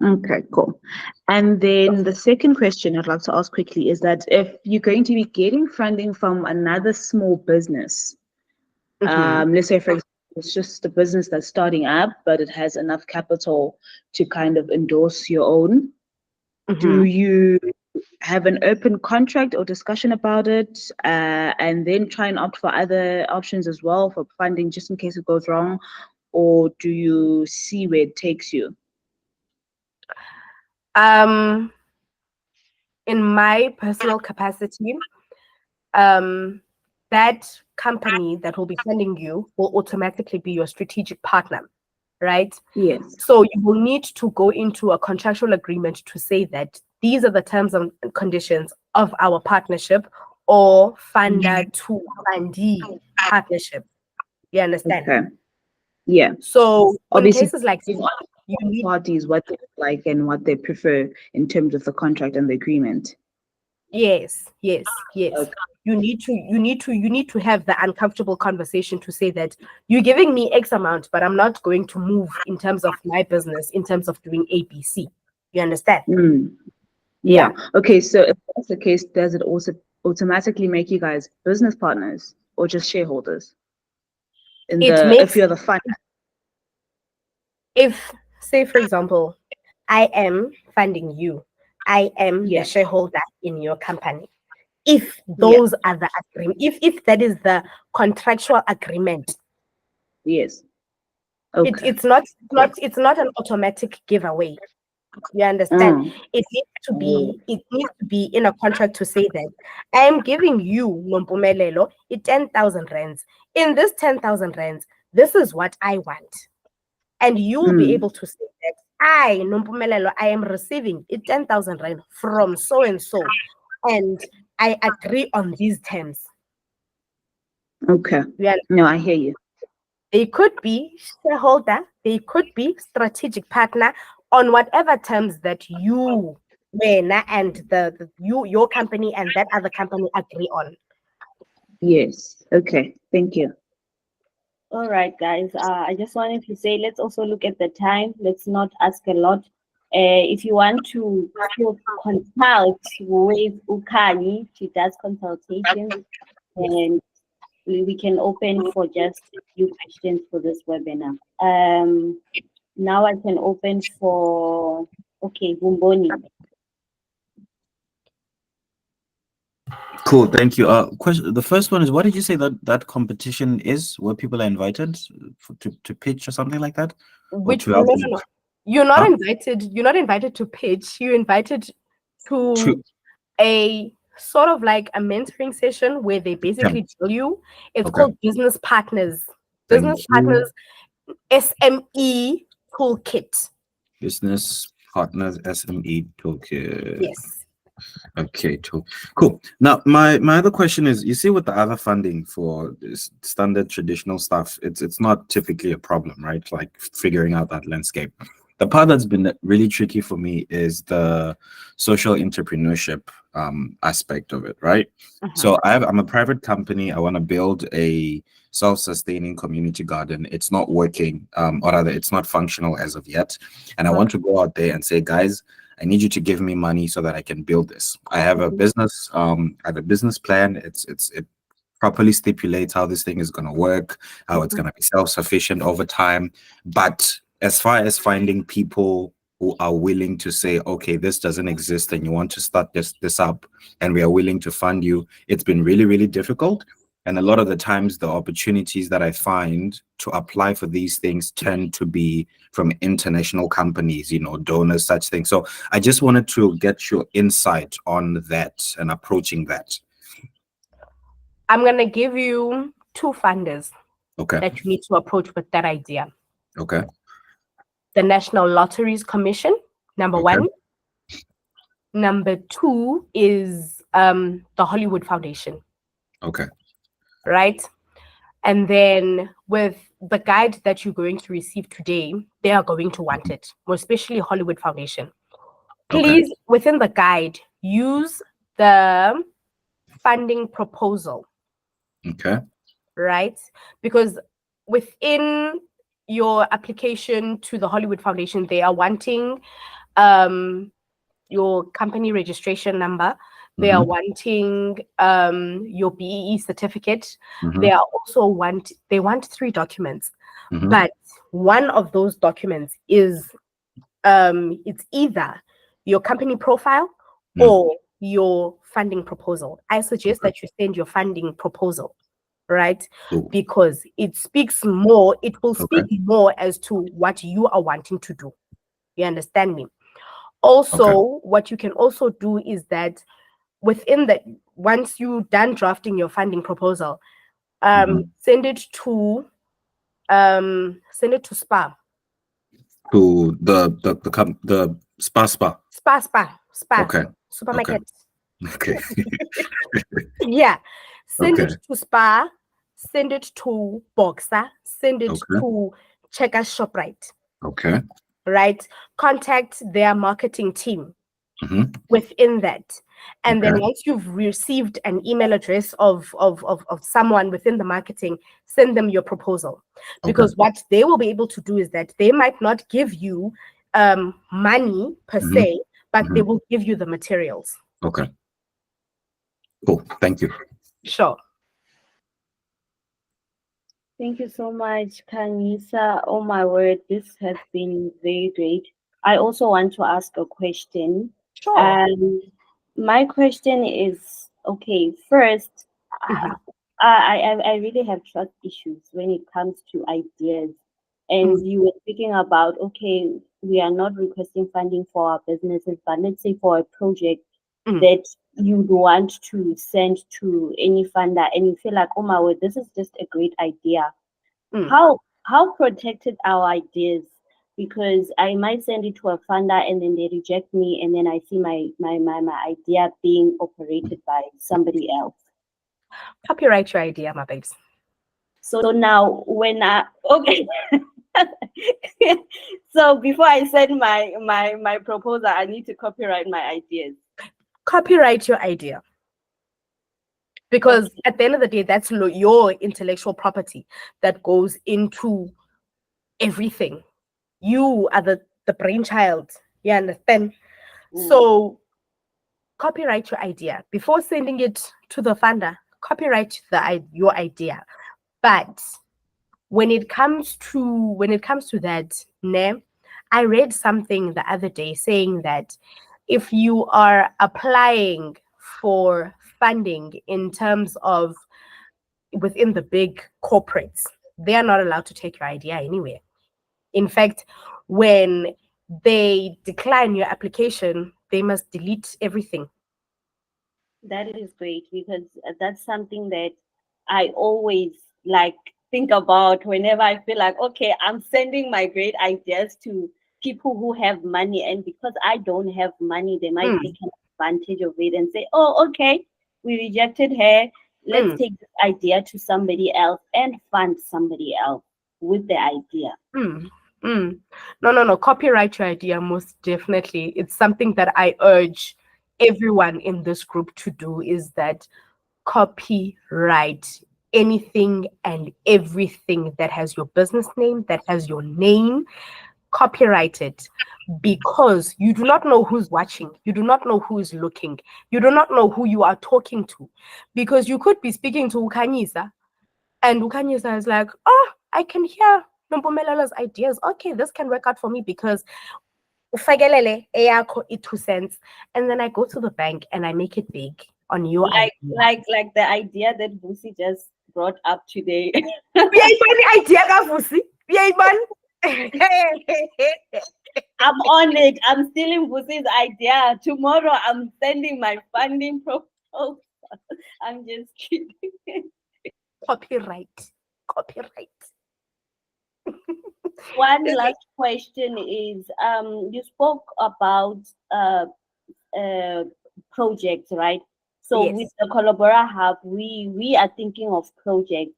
Okay, cool. And then the second question I'd like to ask quickly is that if you're going to be getting funding from another small business, let's say, for example, it's just a business that's starting up, but it has enough capital to kind of endorse your own. Do you have an open contract or discussion about it, and then try and opt for other options as well for funding just in case it goes wrong? Or do you see where it takes you? In my personal capacity, that company that will be funding you will automatically be your strategic partner, right? Yes. So you will need to go into a contractual agreement to say that these are the terms and conditions of our partnership or funder to fundee partnership. You understand? Okay. Yeah. So in Obviously, cases like this, give you need parties what they like and what they prefer in terms of the contract and the agreement. yes. Okay. you need to have the uncomfortable conversation to say that you're giving me X amount, but I'm not going to move in terms of my business, in terms of doing ABC. You understand? Yeah. Okay, so if that's the case, does it also automatically make you guys business partners or just shareholders? If you're the fund. If, say, for example, I am funding you, I am the shareholder in your company. If those are the agreement, if that is the contractual agreement, yes, okay, it's not an automatic giveaway. You understand? It needs to be in a contract to say that I am giving you Nompumelelo 10,000 rands. In this 10,000 rands, this is what I want. And you will be able to say that I, Nompumelelo, I am receiving 10,000 rand from so and so, and I agree on these terms. Okay. No, I hear you. They could be shareholder, they could be strategic partner on whatever terms that you, Wena, and your company and that other company agree on. Yes. Okay. Thank you. All right, guys. I just wanted to say, let's also look at the time. Let's not ask a lot. If you want to consult with Ukani, she does consultations, and we can open for just a few questions for this webinar. Now I can open for, okay, Vumboni. Cool, thank you. Question. The first one is, what did you say that competition is? Where people are invited to pitch or something like that? No. You're not invited. You're not invited to pitch. You're invited to a sort of like a mentoring session where they basically tell you. It's called Business Partners. Business Partners SME Toolkit. Business Partners SME Toolkit. Yes. Okay, cool. Now, my other question is, you see, with the other funding for standard traditional stuff, it's not typically a problem, right? Like figuring out that landscape. The part that's been really tricky for me is the social entrepreneurship aspect of it, right? So I'm a private company. I want to build a self-sustaining community garden. It's not working, or rather, it's not functional as of yet. And I want to go out there and say, guys, I need you to give me money so that I can build this. I have a business. I have a business plan. It properly stipulates how this thing is going to work, how it's going to be self-sufficient over time. But as far as finding people who are willing to say, okay, this doesn't exist and you want to start this up and we are willing to fund you, it's been really, really difficult. And a lot of the times the opportunities that I find to apply for these things tend to be from international companies, donors, such things. So I just wanted to get your insight on that and approaching that. I'm going to give you 2 funders that you need to approach with that idea. Okay. The National Lotteries Commission, number 1. Number 2 is the Hollywood Foundation. Okay. Right? And then with the guide that you're going to receive today, they are going to want it, more especially Hollywood Foundation. Please, within the guide, use the funding proposal. Okay. Right? Because within your application to the Hollywood Foundation, they are wanting your company registration number. They are wanting your BEE certificate. They are also want 3 documents. But one of those documents is it's either your company profile or your funding proposal. I suggest that you send your funding proposal, right? Because it speaks more, it will speak more as to what you are wanting to do. You understand me? Also, what you can also do is that within that, once you're done drafting your funding proposal, send it to SPA. To the SPA. Okay. Supermarket. Okay. Yeah. Send it to SPA, send it to Boxer, send it to Checkers ShopRite. Okay. Right? Contact their marketing team. within that. And then Okay. once you've received an email address of someone within the marketing, send them your proposal. Because what they will be able to do is that they might not give you money per se, but they will give you the materials. Okay. Cool. Thank you. Sure. Thank you so much, Kanyisa. Oh my word, this has been very great. I also want to ask a question. Sure. My question is, okay, first, I really have trust issues when it comes to ideas. And you were speaking about, okay, we are not requesting funding for our businesses, but let's say for a project that you'd want to send to any funder and you feel like, oh my word, this is just a great idea. How protected are our ideas? Because I might send it to a funder and then they reject me and then I see my idea being operated by somebody else. Copyright your idea, my babes. So now when okay. So before I send my proposal, I need to copyright my ideas. Copyright your idea. Because at the end of the day, that's your intellectual property that goes into everything. You are the brainchild. You understand? So copyright your idea. Before sending it to the funder, copyright your idea. But when it comes to that, I read something the other day saying that if you are applying for funding in terms of within the big corporates, they are not allowed to take your idea anywhere. In fact, when they decline your application, they must delete everything. That is great because that's something that I always think about whenever I feel like, okay, I'm sending my great ideas to people who have money, and because I don't have money, they might take advantage of it and say, oh, okay, we rejected her. Let's take this idea to somebody else and fund somebody else with the idea. No. Copyright your idea, most definitely. It's something that I urge everyone in this group to do, is that copyright anything and everything that has your business name, that has your name. Copyright it, because you do not know who's watching. You do not know who is looking. You do not know who you are talking to, because you could be speaking to Kanyisa and Kanyisa is like, oh, I can hear Nompumelela's ideas. Okay, this can work out for me because ufakelele eyakho i-2 cents, and then I go to the bank and I make it big on your idea. Like the idea that Vusi just brought up today. idea ka Vusi. I'm on it. I'm stealing Vusi's idea. Tomorrow I'm sending my funding proposal. I'm just kidding. Copyright. One last question is, you spoke about projects, right? So Yes. with the Collabora Hub, we are thinking of projects.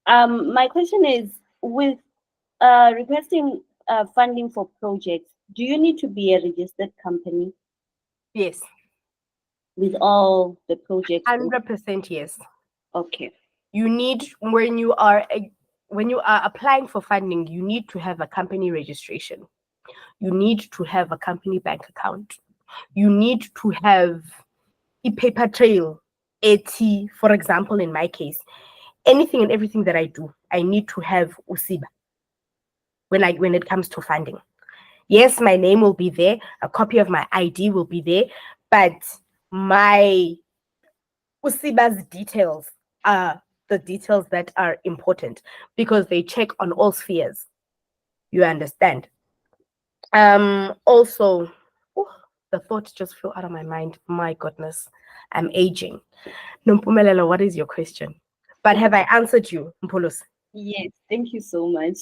My question is, with requesting funding for projects, do you need to be a registered company? Yes. With all the projects? 100% yes. Okay. You need, when you are applying for funding, you need to have a company registration. You need to have a company bank account. You need to have a paper trail. For example, in my case, anything and everything that I do, I need to have usiba when it comes to funding. Yes, my name will be there, a copy of my ID will be there, but my usiba's details are the details that are important, because they check on all spheres. You understand? Also, the thought just flew out of my mind. My goodness, I'm aging. Nompumelelo, what is your question? But have I answered you, Mpulus? Yes, thank you so much.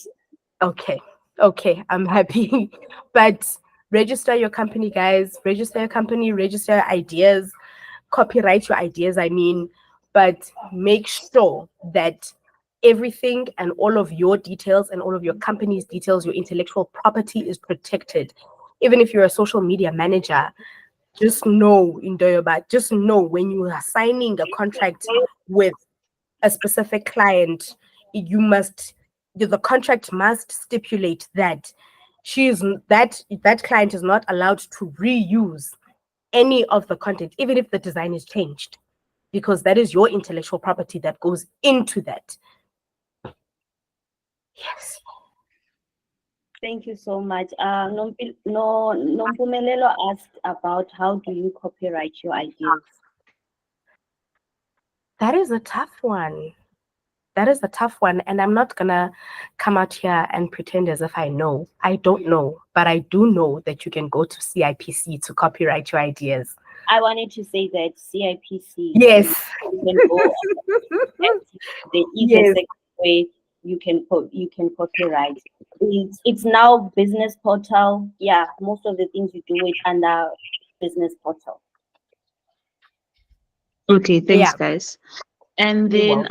Okay, I'm happy. But register your company, guys. Register your company, register your ideas, copyright your ideas, but make sure that everything and all of your details and all of your company's details, your intellectual property is protected. Even if you're a social media manager, just know in Doyoba, just know when you are signing a contract with a specific client, the contract must stipulate that that client is not allowed to reuse any of the content, even if the design is changed, because that is your intellectual property that goes into that. Yes. Thank you so much. Nompumelelo asked about how do you copyright your ideas? That is a tough one. That is a tough one. And I'm not going to come out here and pretend as if I know. I don't know. But I do know that you can go to CIPC to copyright your ideas. I wanted to say that CIPC. Yes. You can go the easiest way you can copyright. It's now business portal. Yeah, most of the things you do it under business portal. Okay, thanks, Yeah. guys. And then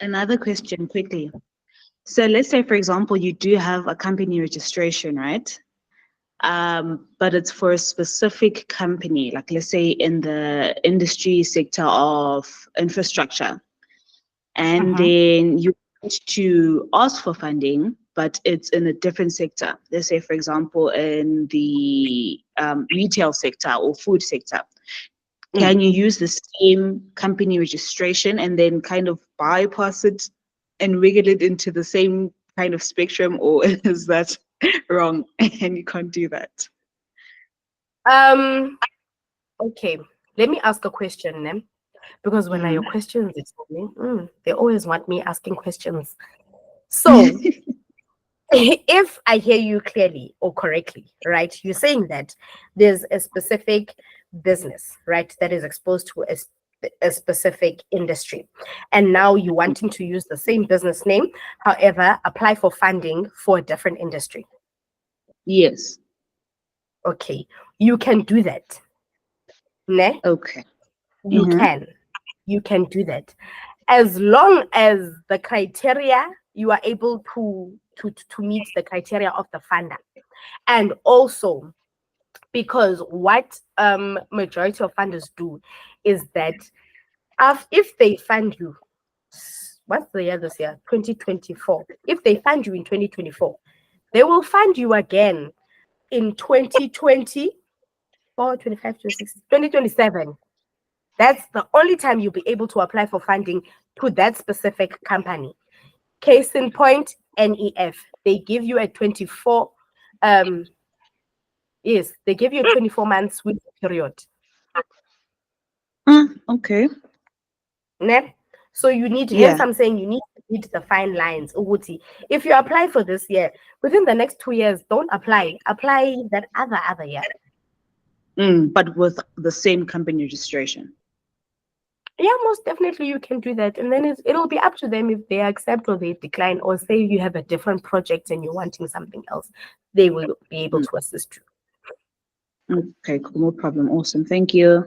another question quickly. So let's say, for example, you do have a company registration, right? But it's for a specific company, like let's say in the industry sector of infrastructure. And then you want to ask for funding, but it's in a different sector. Let's say, for example, in the retail sector or food sector. Can you use the same company registration and then kind of bypass it and wiggle it into the same kind of spectrum, or is that wrong and you can't do that? Okay, let me ask a question then, because when are your questions, they always want me asking questions. So if I hear you clearly or correctly, right, you're saying that there's a specific business, right, that is exposed to a specific industry, and now you're wanting to use the same business name, however, apply for funding for a different industry. Yes. Okay, you can do that. Ne? Okay. You can do that, as long as the criteria, you are able to meet the criteria of the funder. And also, because what majority of funders do is that if they fund you, what's the year this year? 2024. If they fund you in 2024, they will fund you again in 2024, 25, 26, 2027. That's the only time you'll be able to apply for funding to that specific company. Case in point, NEF. They give you a 24, yes, they give you a 24 months with period. Okay. Ne? So you need, hence I'm saying you need to read the fine lines. Uguti. If you apply for this year, within the next 2 years, don't apply. Apply that other year. But with the same company registration. Yeah, most definitely you can do that. And then it'll be up to them if they accept or they decline, or say you have a different project and you're wanting something else, they will be able to assist you. Okay, cool, no problem. Awesome. Thank you.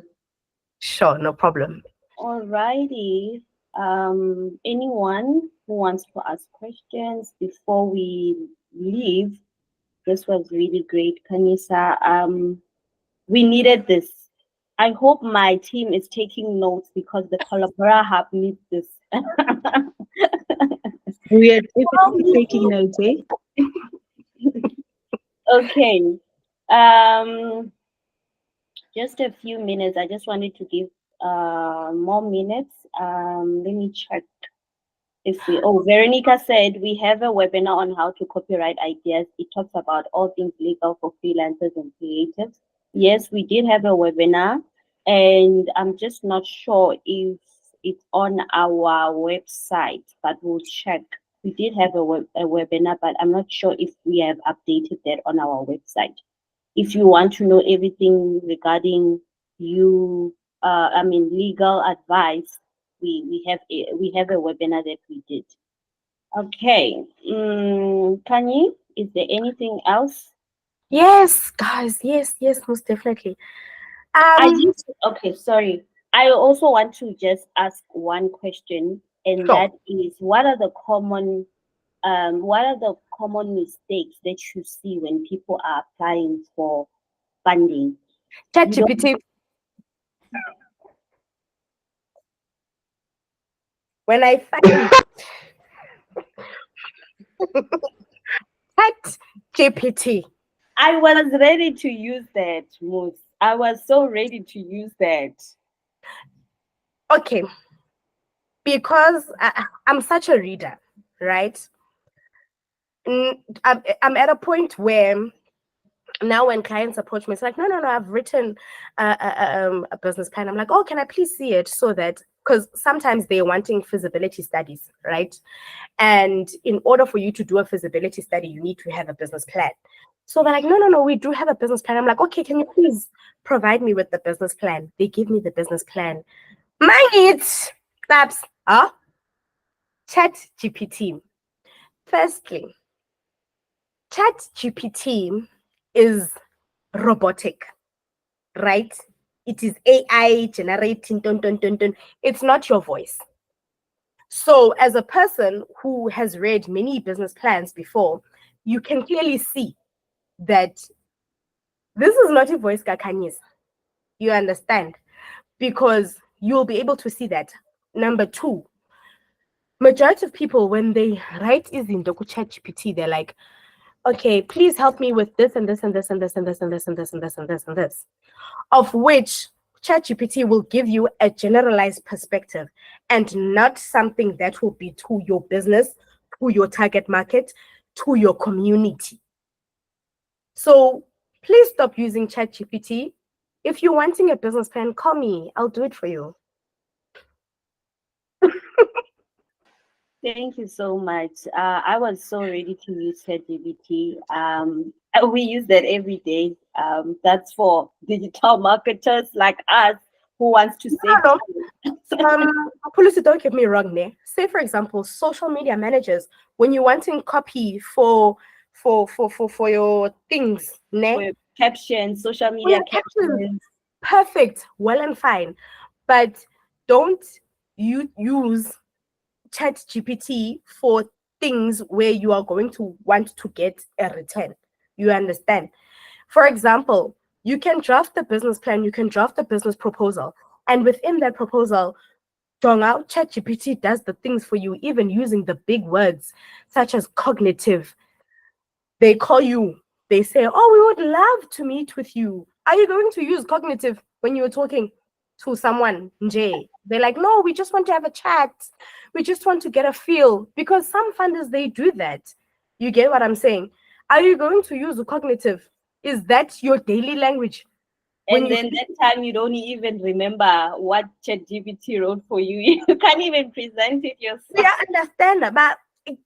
Sure, no problem. Alrighty. Anyone who wants to ask questions before we leave? This was really great, Kanyisa. We needed this. I hope my team is taking notes because the Colabora Hub needs this. We are definitely taking notes, eh? Okay. Just a few minutes. I just wanted to give more minutes. Let me check if we. Oh, Veronica said we have a webinar on how to copyright ideas. It talks about all things legal for freelancers and creatives. Yes, we did have a webinar, and I'm just not sure if it's on our website, but we'll check. We did have a webinar, but I'm not sure if we have updated that on our website. If you want to know everything regarding legal advice, we have a webinar that we did. Okay, Kanye, is there anything else? Yes, guys. Yes, most definitely. Okay, sorry. I also want to just ask one question, and Sure. that is, what are the common mistakes that you see when people are applying for funding? ChatGPT. When I find ChatGPT, I was ready to use that, Moose. I was so ready to use that. okay, because I'm such a reader, right? I'm at a point where now when clients approach me, it's like, no, I've written a business plan. I'm like, oh, can I please see it? So that, because sometimes they're wanting feasibility studies, right? And in order for you to do a feasibility study, you need to have a business plan. So they're like, no, we do have a business plan. I'm like, okay, can you please provide me with the business plan? They give me the business plan. My needs, claps, Chat GPT. Firstly, Chat GPT is robotic, right? It is AI generating, dun, dun, dun, dun. It's not your voice. So, as a person who has read many business plans before, you can clearly see that this is not a voice Kanyisa. You understand? Because you'll be able to see that. Number two, majority of people, when they write izinto ku ChatGPT, they're like, okay, please help me with this and this and this and this and this and this and this and this and this and this, of which ChatGPT will give you a generalized perspective and not something that will be to your business, to your target market, to your community. So please stop using ChatGPT. If you're wanting a business plan, call me. I'll do it for you. Thank you so much. I was so ready to use ChatGPT. We use that every day. That's for digital marketers like us who wants to save No, time. policy, don't get me wrong there. Say, for example, social media managers, when you're wanting copy for your things, ne? For your captions, social For media your captions, captions. perfect, well and fine. But don't you use Chat GPT for things where you are going to want to get a return. You understand? For example, you can draft the business plan, you can draft the business proposal, and within that proposal, Jonga, ChatGPT does the things for you, even using the big words such as cognitive. They call you, they say, oh, we would love to meet with you. Are you going to use cognitive when you're talking to someone, Jay? They're like, no, we just want to have a chat. We just want to get a feel. Because some funders, they do that. You get what I'm saying? Are you going to use cognitive? Is that your daily language? And then that time you don't even remember what ChatGPT wrote for you. You can't even present it yourself. Yeah, I understand that, but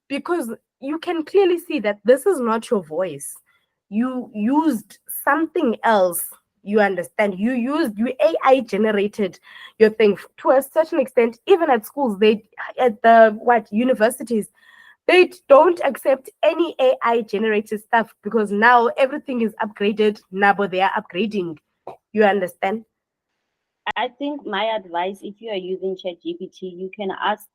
because you can clearly see that this is not your voice. You used something else. You understand? You AI generated your thing to a certain extent. Even at schools, they at the what universities, they don't accept any AI generated stuff because now everything is upgraded. Now, but they are upgrading. You understand? I think my advice, if you are using ChatGPT, you can ask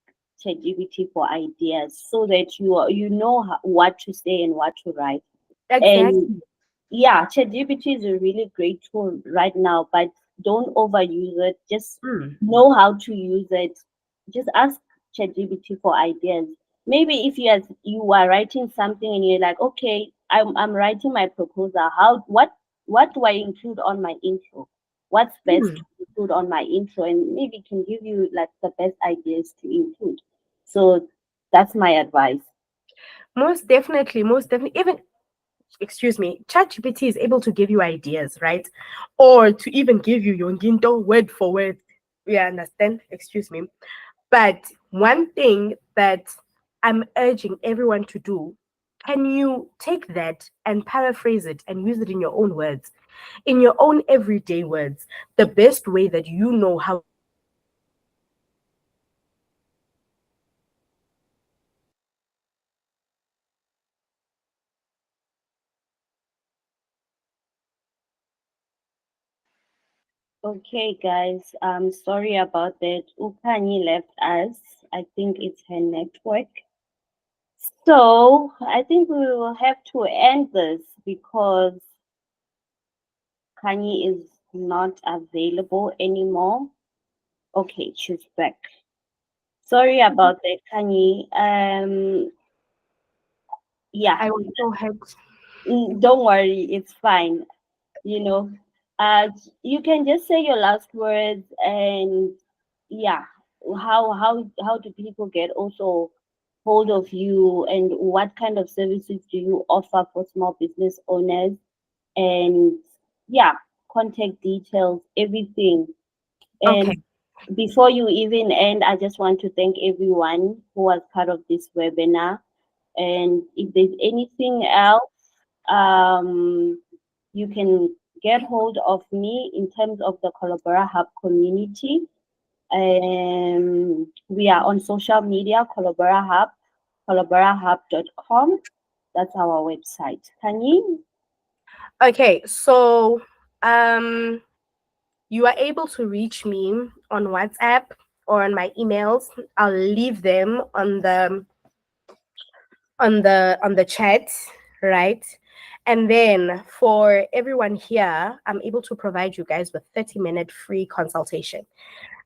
ChatGPT for ideas so that you know what to say and what to write. Exactly. And yeah, ChatGPT is a really great tool right now, but don't overuse it. Just know how to use it. Just ask ChatGPT for ideas. Maybe if you are writing something and you're like, okay, I'm writing my proposal. What do I include on my intro? What's best to include on my intro? And maybe it can give you like the best ideas to include. So that's my advice. Most definitely, most definitely. Even excuse me, ChatGPT is able to give you ideas, right? Or to even give you your Nginto word for word. We understand, excuse me. But one thing that I'm urging everyone to do, can you take that and paraphrase it and use it in your own words, in your own everyday words, the best way that you know how. Okay, guys, sorry about that. Ukani left us. I think it's her network. So I think we will have to end this because Kanye is not available anymore. Okay, she's back. Sorry about that, Kanye. Yeah, I will go ahead. don't worry, it's fine. You know, you can just say your last words, and yeah, how do people get also hold of you, and what kind of services do you offer for small business owners, and yeah, contact details, everything. And Okay. before you even end, I just want to thank everyone who was part of this webinar. And if there's anything else, you can get hold of me in terms of the Collabora Hub community. We are on social media, Collabora Hub, collaborahub.com. That's our website. Can you? Okay, so you are able to reach me on WhatsApp or on my emails. I'll leave them on the chat, right? And then for everyone here, I'm able to provide you guys with 30-minute free consultation.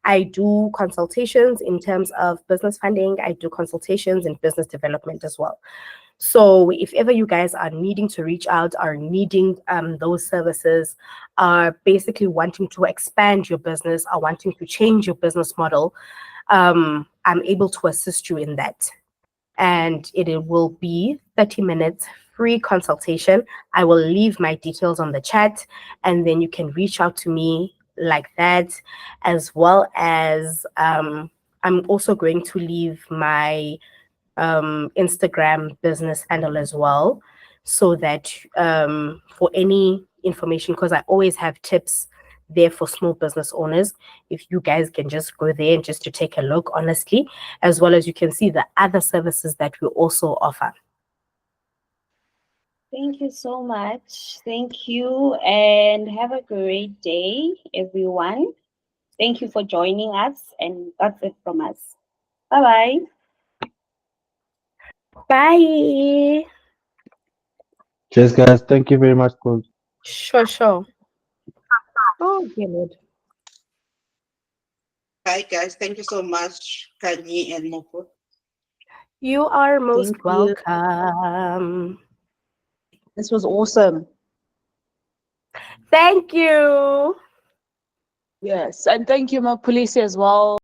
I do consultations in terms of business funding. I do consultations in business development as well. So if ever you guys are needing to reach out, are needing those services, are basically wanting to expand your business, are wanting to change your business model, I'm able to assist you in that. And it will be 30 minutes free consultation. I will leave my details on the chat, and then you can reach out to me like that, as well as I'm also going to leave my Instagram business handle as well, so that for any information, because I always have tips there for small business owners. If you guys can just go there and just to take a look, honestly, as well as you can see the other services that we also offer. Thank you so much. Thank you, and have a great day, everyone. Thank you for joining us, and that's it from us. Bye-bye. Bye. Cheers, guys. Thank you very much, Paul. Sure. Oh, dear Lord. Bye, guys. Thank you so much, Kanye and Moko. You are most Thank you. welcome. This was awesome. Thank you. Yes, and thank you, Mapolisi, as well.